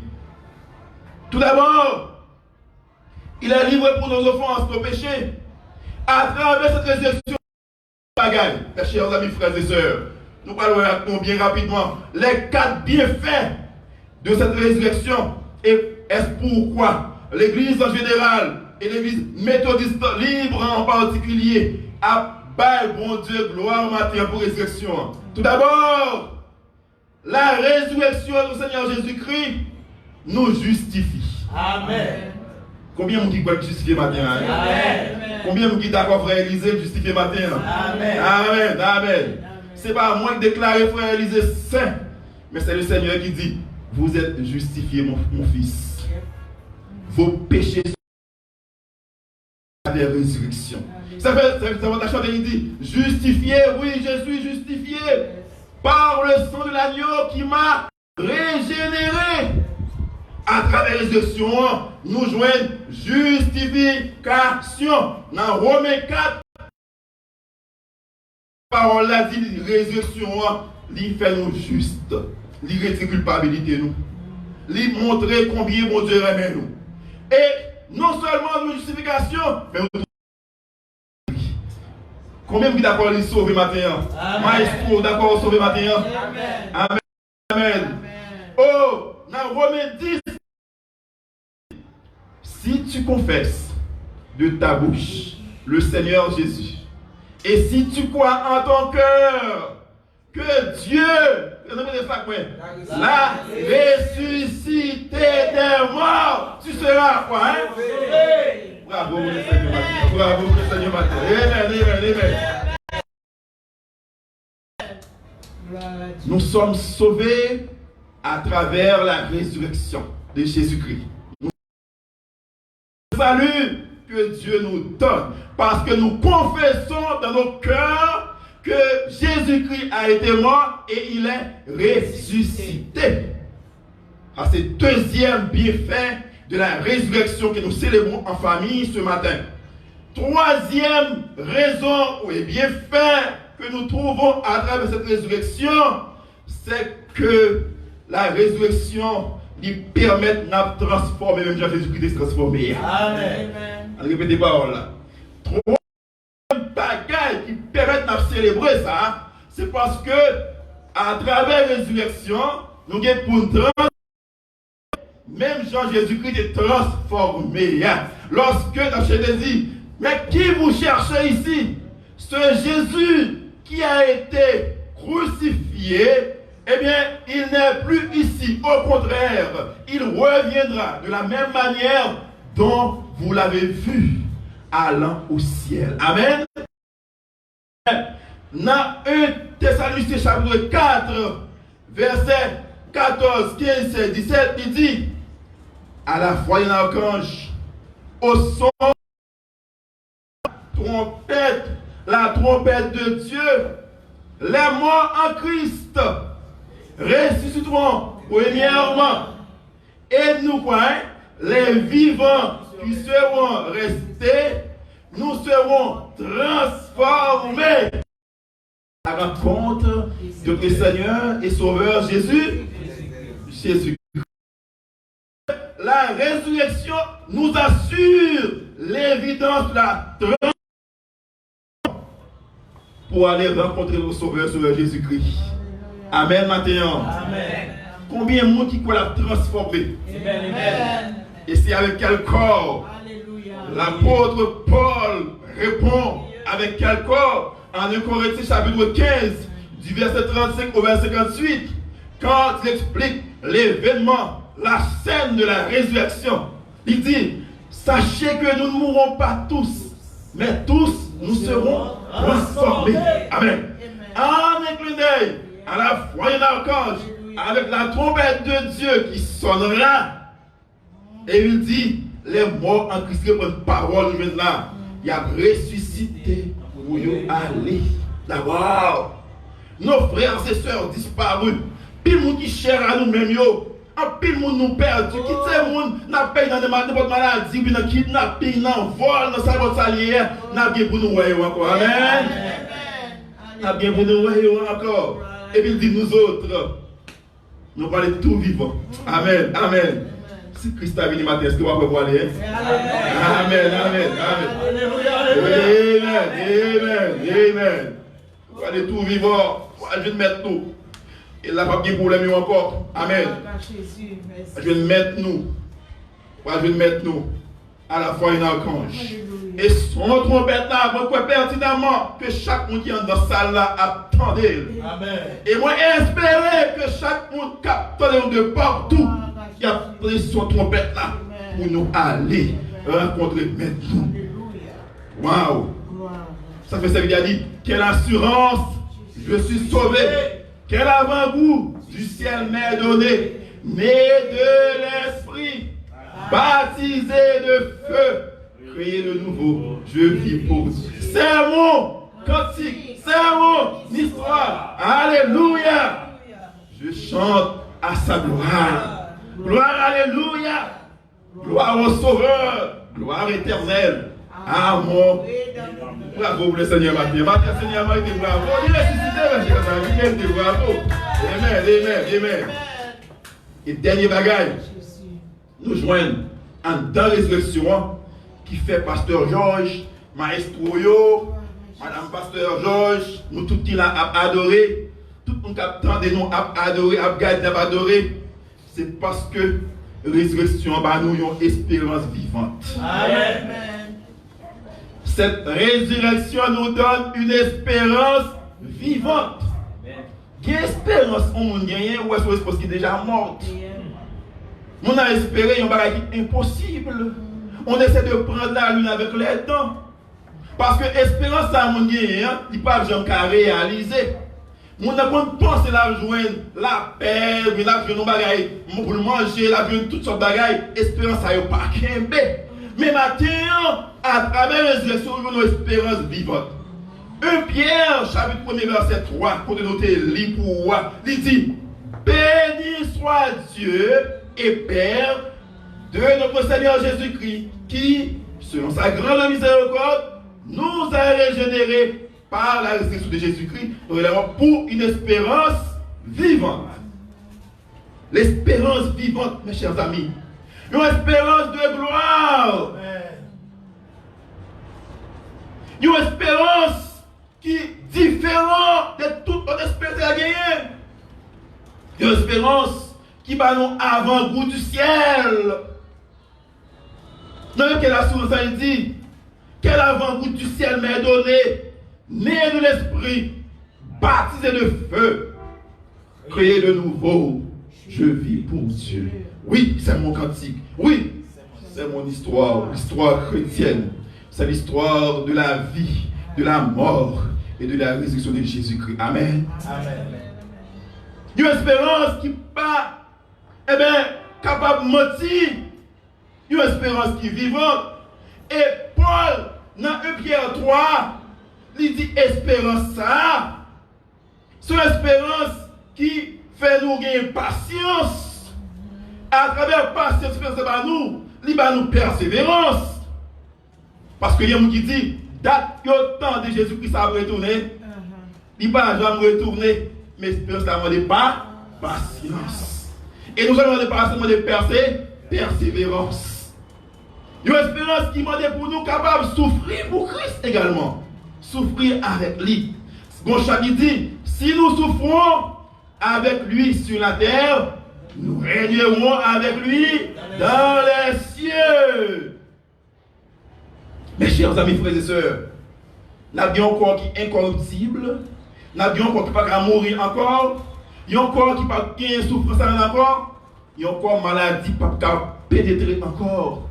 Tout d'abord, il est livré pour nos offenses, nos péchés. À travers cette résurrection, mes chers amis, frères et sœurs, nous parlons bien rapidement les 4 bienfaits de cette résurrection. Et est-ce pourquoi l'Église en général et l'Église méthodiste libre en particulier a bon Dieu, gloire matin pour résurrection. Tout d'abord, la résurrection du Seigneur Jésus-Christ nous justifie. Amen. Combien de gens qui veulent justifier matin? Amen. Combien de gens qui d'accord, frère Élisée, justifier matin? Amen. Amen. Amen. C'est pas à moi de déclarer frère Élisée saint Mais c'est le Seigneur qui dit, vous êtes justifiés, mon fils. Vos péchés sont à la résurrection. Ça va chanter, il dit, justifié, oui, je suis justifié par le sang de l'agneau qui m'a régénéré. À travers la résurrection, nous joignons justification. Dans Romains 4, la parole là dit résurrection, il fait nous juste. Il retire culpabilité nous. Il montre combien mon Dieu aime nous. Et non seulement nous justification, mais nous. Combien vous d'accord de sauver matin? Maestro, d'accord sauver matin? Amen. Amen. Oh, dans Romains 10, si tu confesses de ta bouche le Seigneur Jésus, et si tu crois en ton cœur que Dieu l'a ressuscité des morts, tu seras quoi? Hein? Bravo le Seigneur Matin. Bravo le Seigneur Matin. Amen. Nous sommes sauvés à travers la résurrection de Jésus-Christ. Salut que Dieu nous donne parce que nous confessons dans nos cœurs que Jésus-Christ a été mort et il est ressuscité. C'est le deuxième bienfait de la résurrection que nous célébrons en famille ce matin. Troisième raison et bienfait que nous trouvons à travers cette résurrection, c'est que la résurrection lui permet de transformer, même Jésus-Christ de se transformer. Amen. Répétez paroles là. Troisième bagaille qui permet de célébrer ça, c'est parce que à travers la résurrection, nous avons pour nous transformer. Même Jean Jésus-Christ est transformé. Lorsque dans Genèse dit, mais qui vous cherchez ici? Ce Jésus qui a été crucifié, eh bien, il n'est plus ici. Au contraire, il reviendra de la même manière dont vous l'avez vu, allant au ciel. Amen. Dans 1 Thessaloniciens chapitre 4, verset 14, 15, 16, 17, il dit, à la fois un archange, au son trompette, la trompette de Dieu, les morts en Christ ressusciteront premièrement. Et nous, les vivants qui seront restés, nous serons transformés à la rencontre de notre Seigneur et Sauveur Jésus. La résurrection nous assure l'évidence de la transformation pour aller rencontrer le Sauveur Jésus-Christ. Amen, maintenant. Amen. Combien de monde qui croit la transformer? Amen. Et c'est avec quel corps? L'apôtre Paul répond avec quel corps? En 1 Corinthiens chapitre 15, du verset 35 au verset 58, quand il explique l'événement, la scène de la résurrection, il dit, sachez que nous ne mourrons pas tous, mais tous nous serons transformés. Amen. En un clin d'œil, à la fois un archange, avec la trompette de Dieu qui sonnera, et il dit, les morts en Christ reprennent parole maintenant. Il a ressuscité pour y aller. D'abord, nos frères et sœurs disparus, pile monde qui cher à nous-mêmes, en pile monde nous perdus, qui ces monde n'a payé dans n'importe maladie, puis dans kidnapping, dans vol, dans sa salière, n'a bien pour nous voir encore. Amen. N'a bien pour nous voir encore. Et puis il dit nous autres, nous parlons de tout vivant. Amen. Amen. Si Christ a venu matin, est-ce que vous pouvez voir aller? Amen. Amen. Amen. Vous allez tout vivant. Je vais mettre nous. Et là, pas de problème encore. Amen. Je vais mettre nous. Je vais mettre nous. À la fois un archange. Et son trompette là, vous pouvez pertinemment que chaque monde qui est dans la salle là attendait. Amen. Et moi, espérer que chaque monde capte de partout. Qui a pris son trompette là pour nous aller rencontrer maintenant. Waouh! Ça fait ça qu'il a dit, quelle assurance, je suis sauvé. Quel avant-goût, du ciel m'est donné, né de l'Esprit, baptisé de feu, créé de nouveau, je vis pour Dieu. C'est mon cantique, c'est mon histoire. Alléluia. Je chante à sa gloire. Gloire, alléluia. Gloire au Sauveur. Gloire éternelle. À mon. Bravo pour le Seigneur Mathieu. Mathieu, Seigneur Mathieu, bravo. Il est ressuscité, bravo. Amen, amen, amen. Et dernier bagage, nous joignons en dans résurrection qui fait Pasteur Georges, Maestro Yo, Madame Pasteur Georges, nous tous qui l'a adoré, tout le monde qui attendait nous adorer, adorer, c'est parce que résurrection, bah, nous avons une espérance vivante. Amen. Cette résurrection nous donne une espérance vivante. Quelle espérance on gagne ou est-ce que c'est déjà morte? On a espéré un bagage impossible. On essaie de prendre la lune avec les dents. Parce que l'espérance ça mon gagne, il pas jamais réaliser. Mon a pensé la joindre la paix, la joindre bagage pour manger, la joindre toutes sortes de bagages, espérance ça yo pas kembe. Mais maintenant à travers la résurrection, nous avons une espérance vivante. 1 Pierre, chapitre 1er, verset 3, pour noter li pour moi, il dit: béni soit Dieu et Père de notre Seigneur Jésus-Christ, qui, selon sa grande miséricorde, nous a régénérés par la résurrection de Jésus-Christ, pour une espérance vivante. L'espérance vivante, mes chers amis, une espérance de gloire, une espérance qui est différente de toute autre espérance à gagner. Une espérance qui va nous avant-goût du ciel. Dans lequel la source a dit: quel avant-goût du ciel m'est donné, né de l'Esprit, baptisé de feu, créé de nouveau, je vis pour Dieu. Oui, c'est mon cantique. Oui, c'est mon histoire, l'histoire chrétienne. C'est l'histoire de la vie, de la mort et de la résurrection de Jésus-Christ. Amen. Amen. Une espérance qui n'est pas capable de mentir. Une espérance qui est vivante. Et Paul, dans 1 Pierre 3, il dit espérance ça. C'est une espérance qui fait nous gagner patience. À travers patience, il va nous persévérance. Parce que il y a un qui dit, date que le temps de Jésus-Christ va retourner, il ne va jamais retourner, mais l'espérance n'a pas patience. Et nous allons pas seulement de persévérance. Une espérance qui m'a dit pour nous capables de souffrir pour Christ également. Souffrir avec lui. Bon chapitre dit, si nous souffrons avec lui sur la terre, nous régnerons avec lui dans les cieux. Mes chers amis, frères et sœurs, nous avons un corps qui est incorruptible, nous avons un corps qui ne peut pas mourir encore, nous avons un corps qui ne peut pas souffrir encore, nous avons un corps maladie qui ne peut pas pénétrer encore.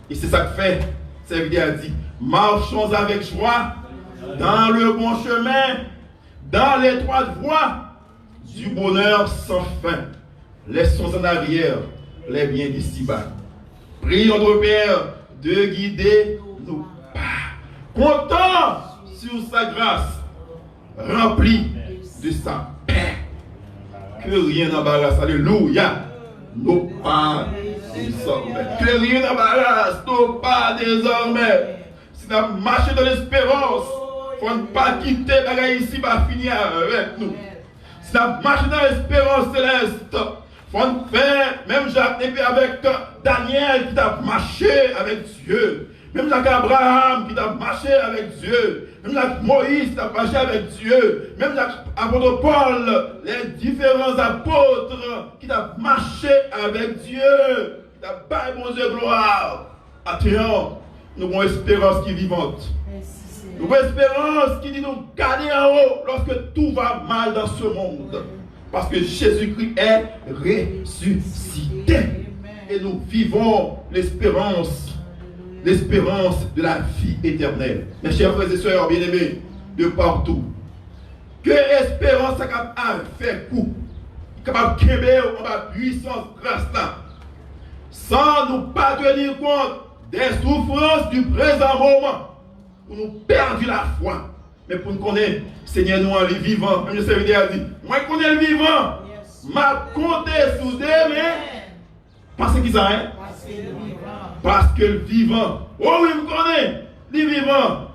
Et c'est ça que fait, cette vidéo a dit, marchons avec joie dans le bon chemin, dans l'étroite voie du bonheur sans fin. Laissons en arrière les biens d'ici-bas. Prions notre Père de guider nos pas. Comptant sur sa grâce, rempli de sa paix. Que rien n'embarrasse, alléluia, nos pas désormais. Que rien n'embarrasse nos pas désormais. Si nous avons marché dans l'espérance, il ne faut pas quitter la guerre ici, va finir avec nous. Si nous avons marché dans l'espérance céleste, il faut faire, même Jacques avec Daniel qui a marché avec Dieu. Même Jacques Abraham qui a marché avec Dieu. Même Jacques Moïse qui a marché avec Dieu. Même Jacques apôtre Paul, les différents apôtres qui ont marché avec Dieu. Qui ont pas bon Dieu gloire. Attention, nous avons une espérance qui est vivante. Nous avons une espérance qui dit nous garder en haut lorsque tout va mal dans ce monde. Parce que Jésus-Christ est ressuscité. Et nous vivons l'espérance de la vie éternelle. Mes chers frères et sœurs bien-aimés, de partout. Que l'espérance a fait coup capable de kembe en ma puissance grâce là. Sans nous pas tenir compte des souffrances du présent moment. Pour nous perdre la foi. Mais pour nous connaître, Seigneur, nous en les vivants. Même le serviteur a dit, moi je connais le vivant. M'a compté sous des mains. Parce qu'il ça, hein? Parce que le vivant. Oh oui, je connais. Le vivant.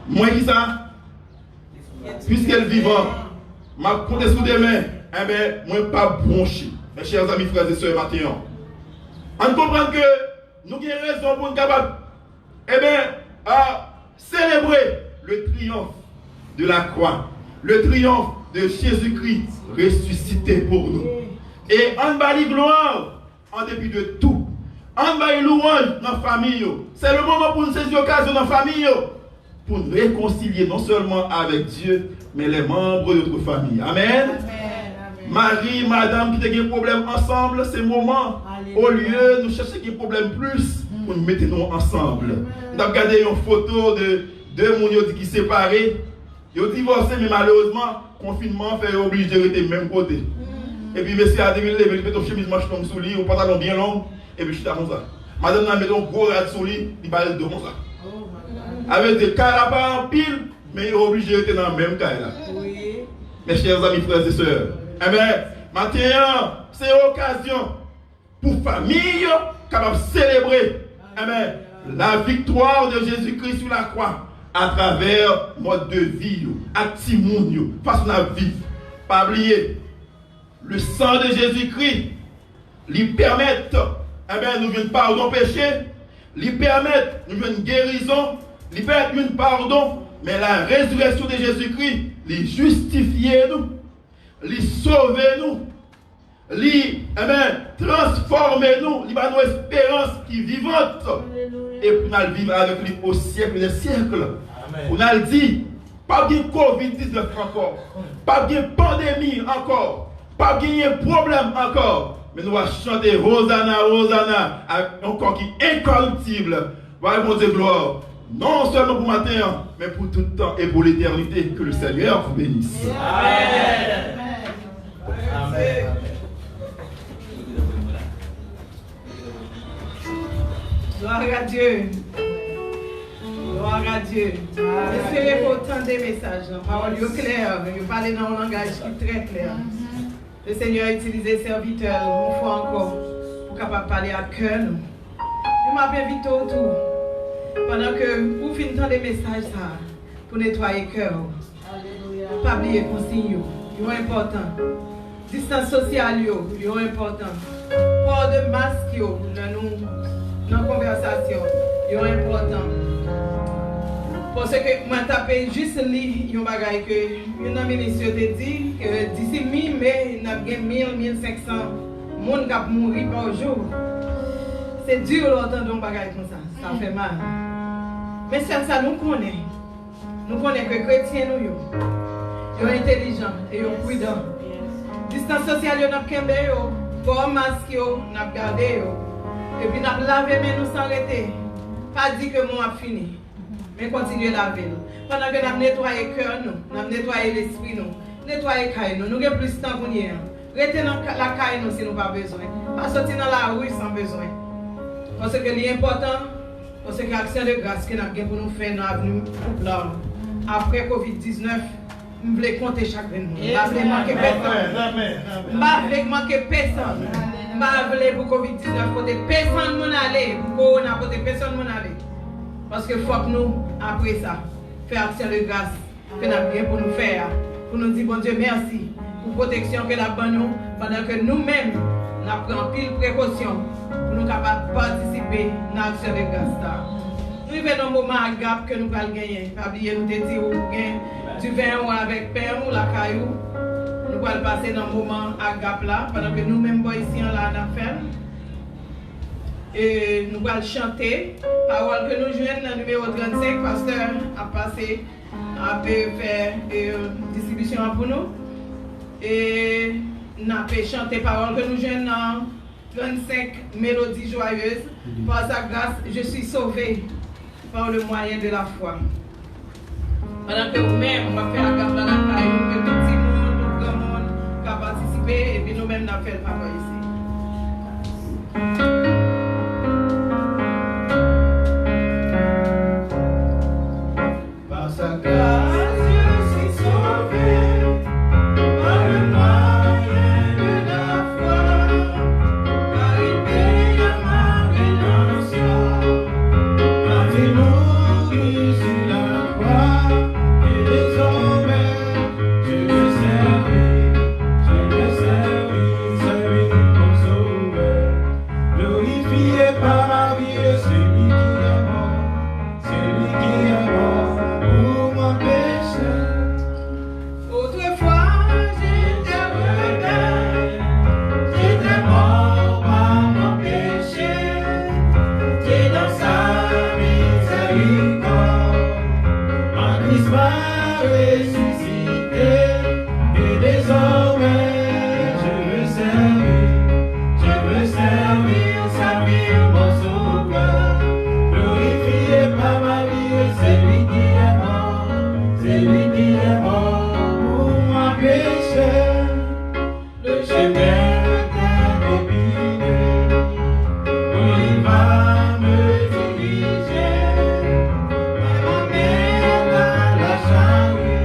Moi qui ça? Puisque le vivant m'a compté sous des mains, eh bien, moi pas bronché. Mes chers amis, frères et sœurs, maintenant. On comprend que nous avons raison pour nous capables, eh bien, à célébrer le triomphe de la croix, le triomphe de Jésus-Christ ressuscité pour nous. Et on va lui gloire en dépit de tout. On va lui louange dans la famille. C'est le moment pour nous saisir l'occasion dans la famille pour nous réconcilier non seulement avec Dieu, mais les membres de notre famille. Amen. Marie, madame qui a des problèmes ensemble, c'est le moment. Au lieu de nous chercher des problèmes plus, pour nous mettre nous ensemble. Nous avons regardé une photo de deux personnes qui sont séparés. Ils ont divorcé, mais malheureusement, le confinement fait obligé de rester du même côté. Et puis, monsieur a dit, il met ton chemise manche comme sous lit, ou pantalon bien long, et puis je suis comme ça. Madame a mis un gros rat sous lit, il va être de comme ça. Avec des cas là pas en pile, mais il est obligé de rester dans le même cas là. Mes chers amis, frères et sœurs, eh bien, maintenant, c'est l'occasion pour la famille capable de célébrer la victoire de Jésus-Christ sur la croix à travers le mode de vie, activement, façon de vivre. Pas oublier, le sang de Jésus-Christ lui permet nous une pardon péché, lui permet une guérison, lui permet une pardon, mais la résurrection de Jésus-Christ lui justifie nous, lui sauve nous, lui transforme nous, lui donne une espérance qui est vivante. Et pour nous vivre avec lui au siècle des siècles. Pour nous dire, pas de Covid-19 encore, pas de pandémie encore, pas de problème encore. Mais nous allons chanter Hosanna, Hosanna, avec un corps qui est incorruptible. Voilà mon Dieu, gloire. Non seulement pour matin, mais pour tout le temps et pour l'éternité. Que le Seigneur vous bénisse. Amen. Amen. Gloire à Dieu. Gloire à Dieu. Espérez pour autant des messages. Parole claire. Vous parlez dans un langage qui est très clair. Le Seigneur a utilisé serviteurs une fois encore pour capable parler à cœur. Je m'appelle vite autour. Pendant que vous finissez des messages ça, pour nettoyer le cœur. Pas oublier les consignes. C'est important. Distance sociale, c'est important. Port de masque, dans la conversation, c'est important. Parce que moi, je juste lu un bagage que une ministre a dit que d'ici mi-mai, il y a 1500 personnes qui mourent par jour. C'est dur d'entendre un bagage comme ça. Ça fait mal. Mais ça nous connaît. Nous connaissons que les chrétiens, ils sont intelligents et ils sont prudents. Distance sociale, nous avons kembe, port masque, nous avons gardé. Et puis nous avons lavé mais nous sans arrêter. Pas dit que moi a fini. Mais continuez à laver. Pendant que nous avons nettoyé le cœur, nous avons nettoyé l'esprit, nous nettoyé le caille, nous avons plus de temps pour nous. Restez dans la caille si nous n'avons pas besoin. Pas sortir dans la rue sans besoin. Parce que l'important, parce que l'action de grâce que nous avons pour nous faire dans l'avenir après Covid-19, nous voulons compter chaque veille. Nous ne voulons manquer personne. Nous ne voulons manquer personne. Nous voulons pour Covid-19 côté personne ne aller. Pour Corona côté personne ne aller. Parce qu'il faut que nous, après ça, fassions action de grâce que nous avons pour nous faire. Pour nous dire, bon Dieu, merci pour la protection que nous avons pendant que nous-mêmes, nous prenons pile précaution pour nous capables de participer à l'action de grâce. Nous vivons dans un moment agap que nous allons gagner. Pas oublier, nous te dire, tu viens avec père ou la caillou. Nous allons passer dans un moment agap là, pendant que nous-mêmes, ici, on l'a fait. Et nous allons chanter. Parole que nous jouons dans le numéro 35, pasteur a passé, a fait distribution pour nous. Et nous avons chanté parole que nous jouons dans 35 mélodies joyeuses. Par sa grâce, je suis sauvé par le moyen de la foi. Pendant que vous-même, on va faire la garde dans la caille, que tout le monde, tout le monde, couper et puis nous-mêmes nous fait le papa ici. Par sa grâce, je suis sauvé, par le moyen de la foi, par il paye à ma rédemption, quand il mourit sur la croix, et désormais, je veux servir mon sauveur, glorifié par ma vie, celui qui est mort, celui qui est mort pour mon péché. Autrefois, j'étais rebelle, J'étais mort par mon péché, et dans sa miséricorde, en Christ m'a ressuscité, et désormais je veux servir mon sauveur, glorifié par ma vie, c'est lui qui est mort pour mon péché. Le chemin était débiné, où il va me diriger. Ma mère la charrue,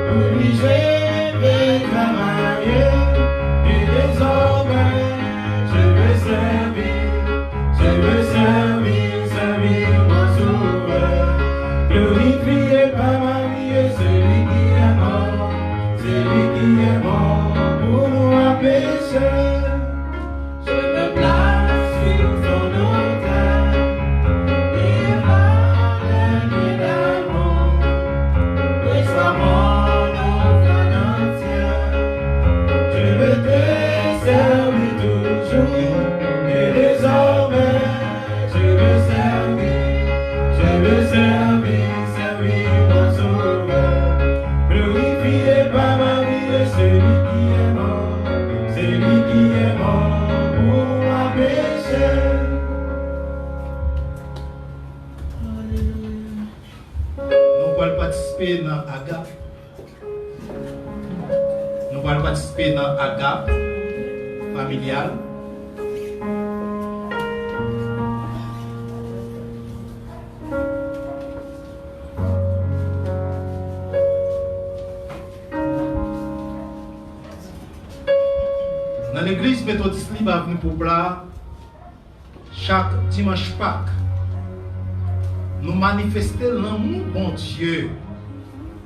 pour lui je vais travailler. Et désormais, je veux servir mon sauveur. Glorifié par ma vie, celui qui est mort pour mon péché. Je me place sur ton autel, et par les d'amour, reçois mon offrande entière. Je veux te servir toujours, et désormais, je veux servir mon sauveur. Glorifié par ma vie, celui qui est mort pour ma péché. Nous allons participer dans Agape. Nous allons participer dans Agape familial. Dans l'église méthodiste libre avenue Poupla, chaque dimanche Pâques, nous manifestons l'amour bon Dieu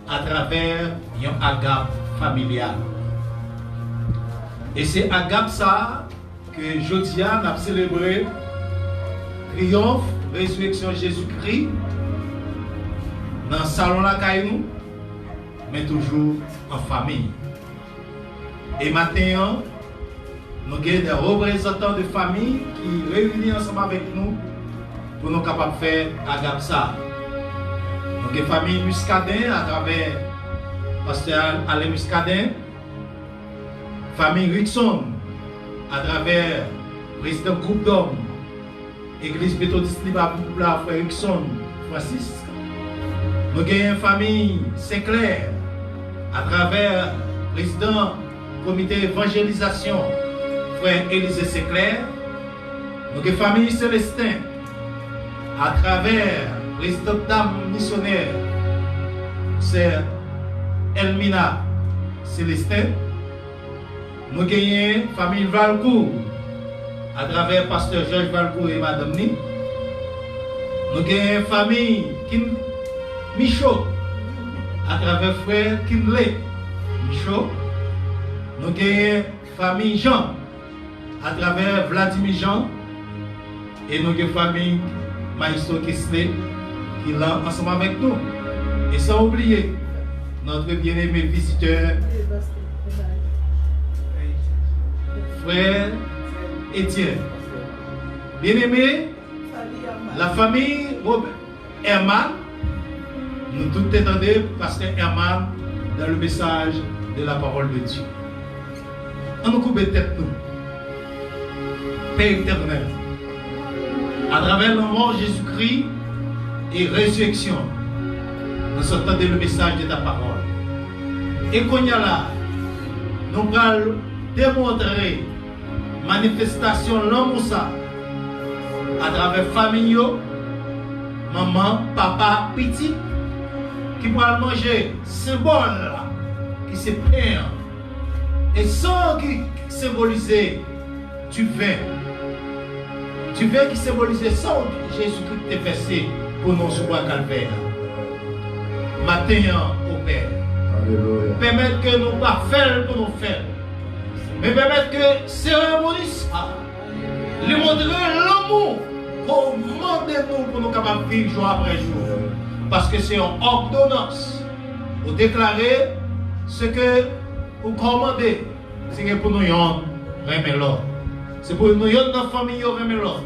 à travers un agape familial. Et c'est agape ça que Jodia a célébré triomphe, résurrection Jésus-Christ dans le salon la caillou, mais toujours en famille. Et maintenant, nous avons des représentants de famille qui réunissent ensemble avec nous pour nous capables de faire agape ça. Nous avons des familles Muscadin à travers Pasteur Alain Muscadin, famille Rickson à travers président groupe d'hommes, Église méthodiste libre frère Rickson Francis. Nous avons une famille Saint-Clair à travers président comité évangélisation frère Élisée Saint-Clair. Nous avons une famille Célestin à travers président dame missionnaire c'est Elmina Célestin. Nous avons une famille Valcourt à travers pasteur Georges Valcourt et madame Ni. Nous avons une famille Kim Michaud à travers frère Kimley Michaud. Nous avons une famille Jean à travers Vladimir Jean. Et nous avons une famille Maïsto Kisley qui est là ensemble avec nous. Et sans oublier notre bien-aimé visiteur, frère Étienne. Bien-aimé, la famille Herman, nous tous attendons pasteur Herman dans le message de la parole de Dieu. On nous coupe tête nous. Père éternel, à travers le mort Jésus-Christ et résurrection, nous entendons le message de ta parole. Et qu'on y a là, nous allons démontrer manifestation l'amour ça à travers famille, maman, papa, petit, qui pourra manger symbole qui c'est pain et sang qui symbolisait du vin. Du vin qui symbolisait sang Jésus-Christ est versé pour nous sur le calvaire. Matin au Père. Alléluia. Permettre que nous ne pas faire pour nous faire. Mais permettre que cérémonie ça, lui montrer l'amour qu'on demande de nous pour nous capables de vivre jour après jour. Parce que c'est une ordonnance. Vous déclarez ce que vous commandez. C'est que pour nous, remettre l'autre. C'est pour nous, dans la famille, remettre l'autre.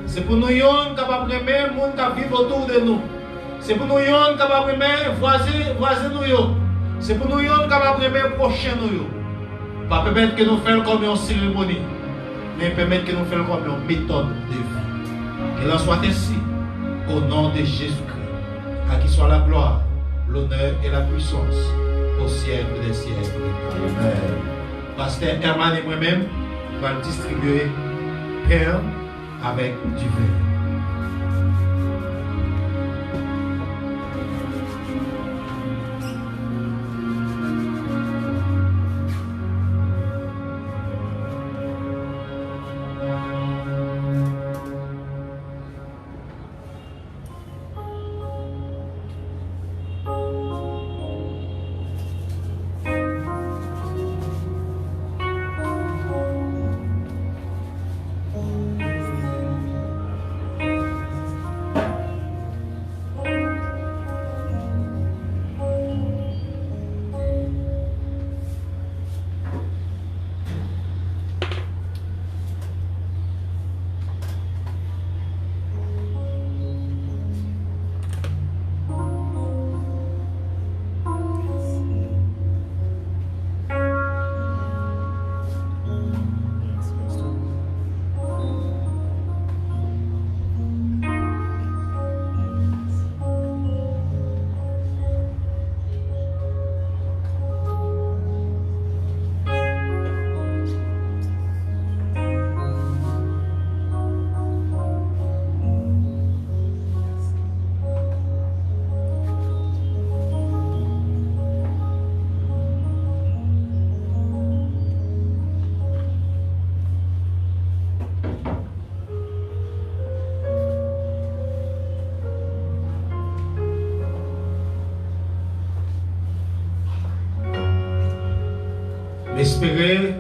C'est pour nous, capables de remettre le monde qui vit autour de nous. C'est pour nous, capables de remettre voisins nous. C'est pour nous, capables de remettre prochains nous. Pas permettre que nous fassions comme une cérémonie, mais permettre que nous fassions comme une méthode de vie. Qu'il en soit ainsi, au nom de Jésus-Christ, à qui soit la gloire, l'honneur et la puissance, au siècle des siècles. Amen. Pasteur Herman et moi-même, nous allons distribuer pain avec du vin. Espérer,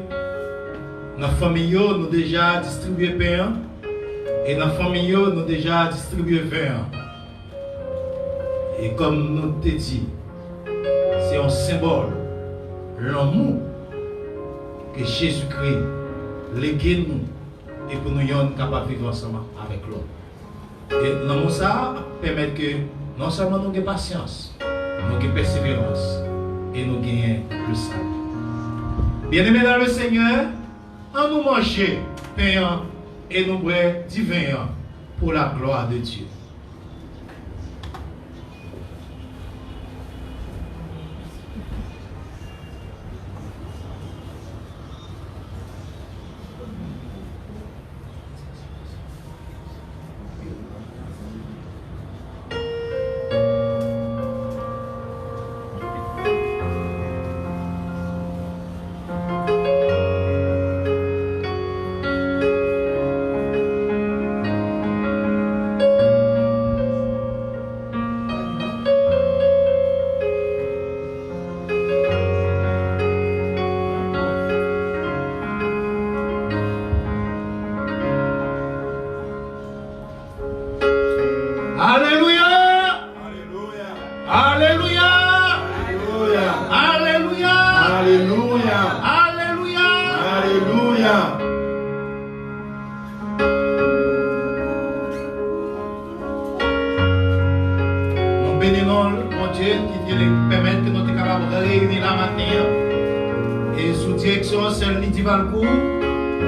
dans la famille, nous déjà distribué pain et dans la famille, nous déjà distribué vin. Et comme nous te dit, c'est un symbole, l'amour que Jésus-Christ légué nous et pour nous sommes capables de vivre ensemble avec l'autre. Et l'amour ça permet que non seulement nous ayons patience, nous ayons persévérance et nous gagnons le salut. Bien-aimés dans le Seigneur, en nous manger pain et nous boire du vin pour la gloire de Dieu.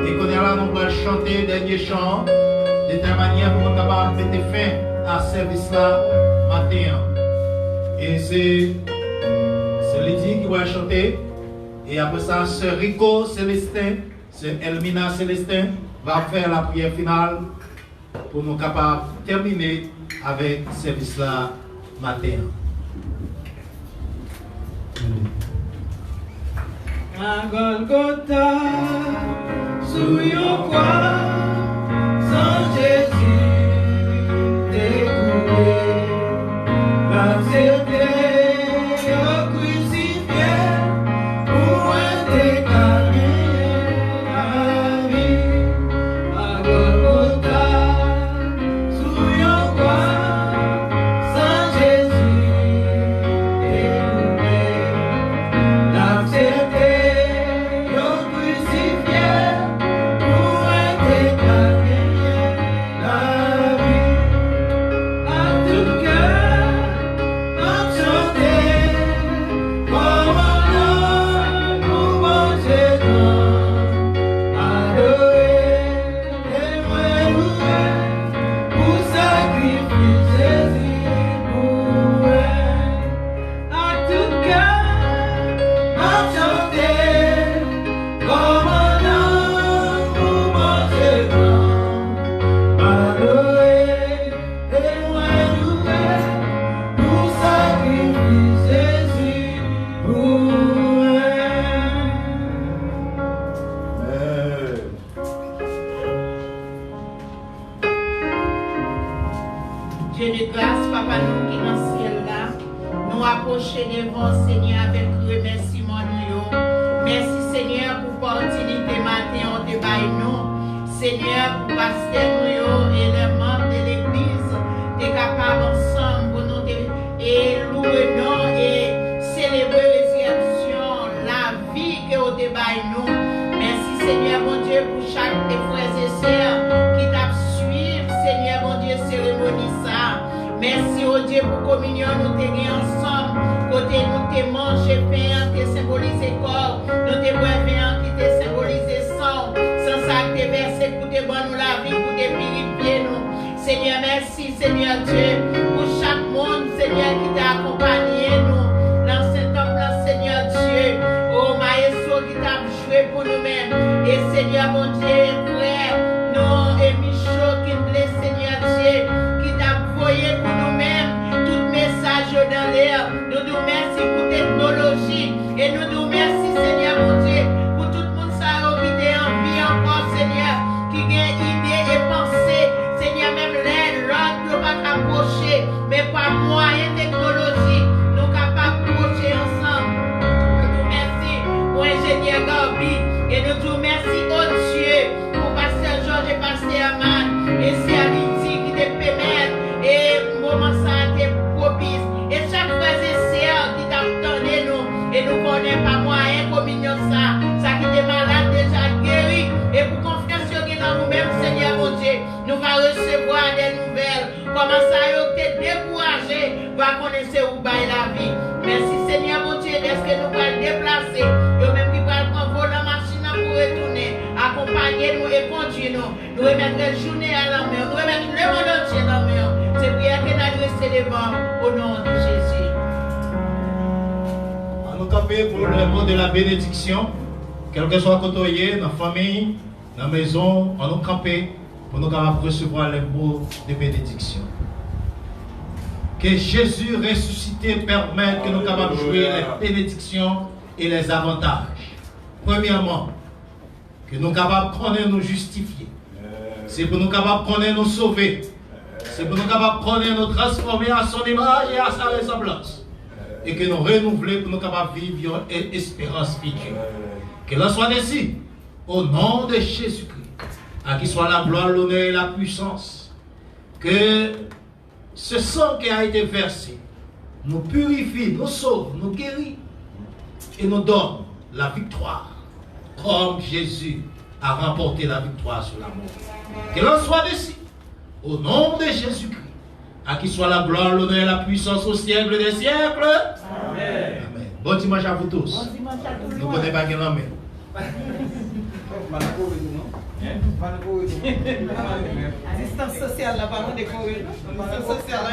Et qu'on est là, nous allons chanter dernier chant de telle manière pour nous capables de mettre fin à ce service là matin. Et c'est Lydie qui va chanter Et après ça, Sœur Rico Célestin, Sœur Elmina Célestin va faire la prière finale pour nous capables de terminer avec ce service-là matin. À Golgotha, sous yon croix, sans Jésus découvert, l'accepter, au crucifié, pour déclarer la vie. À Golgotha, sous yon croix, sans Jésus découvert, l'accepter. Dieu de grâce, Papa, nous qui dans le ciel là, nous approcher devant Seigneur avec remerciement nous. Merci Seigneur pour l'opportunité matin on te baille nous. Seigneur pour pasteur nous et les membres de l'église, t'es capable ensemble pour nous et louer nous et célébrer résurrection, la vie que on te baille nous. Merci Seigneur mon Dieu pour chaque des frères et sœurs qui t'a suivi, Seigneur mon Dieu, cérémonie ça. Merci au Dieu pour communion, nous t'es ensemble. Côté nous t'es mangé pain, t'es symbolisé corps. Nous t'es boire vin qui t'es symbolisé sang. Sans ça que t'es versé pour te bonnes nous la vie, pour te purifier nous. Seigneur, merci Seigneur Dieu pour chaque monde, Seigneur, qui t'a accompagné nous. Dans cet temple, Seigneur Dieu. Oh maestro qui t'a joué pour nous-mêmes. Et Seigneur mon Dieu, frère, nous et Michaud qui nous blesse, Seigneur Dieu. Voyez pour nous-mêmes tout message dans l'air. Nous nous merci pour technologie et nous nous merci Seigneur mon Dieu pour tout le monde ça qui est en vie encore Seigneur qui a idée et pensée Seigneur même l'aide l'autre ne pas approcher mais par moyen technologie nous capables d'approcher ensemble. Nous nous merci pour ingénieur Gabi et nous nous merci au Dieu pour pasteur Georges et pasteur Amad et Serviti qui te permettent et moment ça a été propice. Et chaque frère et sœur qui t'attendait nous, et nous connaissons pas moyen communion ça qui est malade déjà guéri. Et pour confiance dans nous-mêmes, Seigneur mon Dieu, nous allons recevoir des nouvelles. Comment ça a été découragé, va connaître où bail la vie. Merci Seigneur mon Dieu, est-ce que nous allons déplacer, nous même qui allons prendre la machine pour retourner, accompagner nous et conduire nous. Nous remettre la journée à la main, nous remettre le monde entier dans la main. C'est prière que nous adressons devant au nom de Jésus. On nous camper pour le mot de la bénédiction. Quel que soit côté, dans la famille, dans la maison, on nous camper pour nous recevoir les mots de bénédiction. Que Jésus ressuscité permette que nous capables de jouer les bénédictions et les avantages. Premièrement, que nous capables de connaître nous justifier. C'est pour nous capables de connaître nous sauver. C'est pour nous capables de connaître nous transformer à son image et à sa ressemblance. Et que nous renouveler pour nous capables de vivre une espérance future. Que l'on soit ainsi, au nom de Jésus-Christ, à qui soit la gloire, l'honneur et la puissance. Que ce sang qui a été versé nous purifie, nous sauve, nous guérit et nous donne la victoire. Comme Jésus a remporté la victoire sur la mort. Que l'on soit ainsi. Au nom de Jésus-Christ, à qui soit la gloire, l'honneur et la puissance au siècle des siècles. Amen. Amen. Bon dimanche à vous tous. Bon dimanche à tous. Nous connaissons pas qui l'en met. Distance sociale là, pas de Distance sociale là,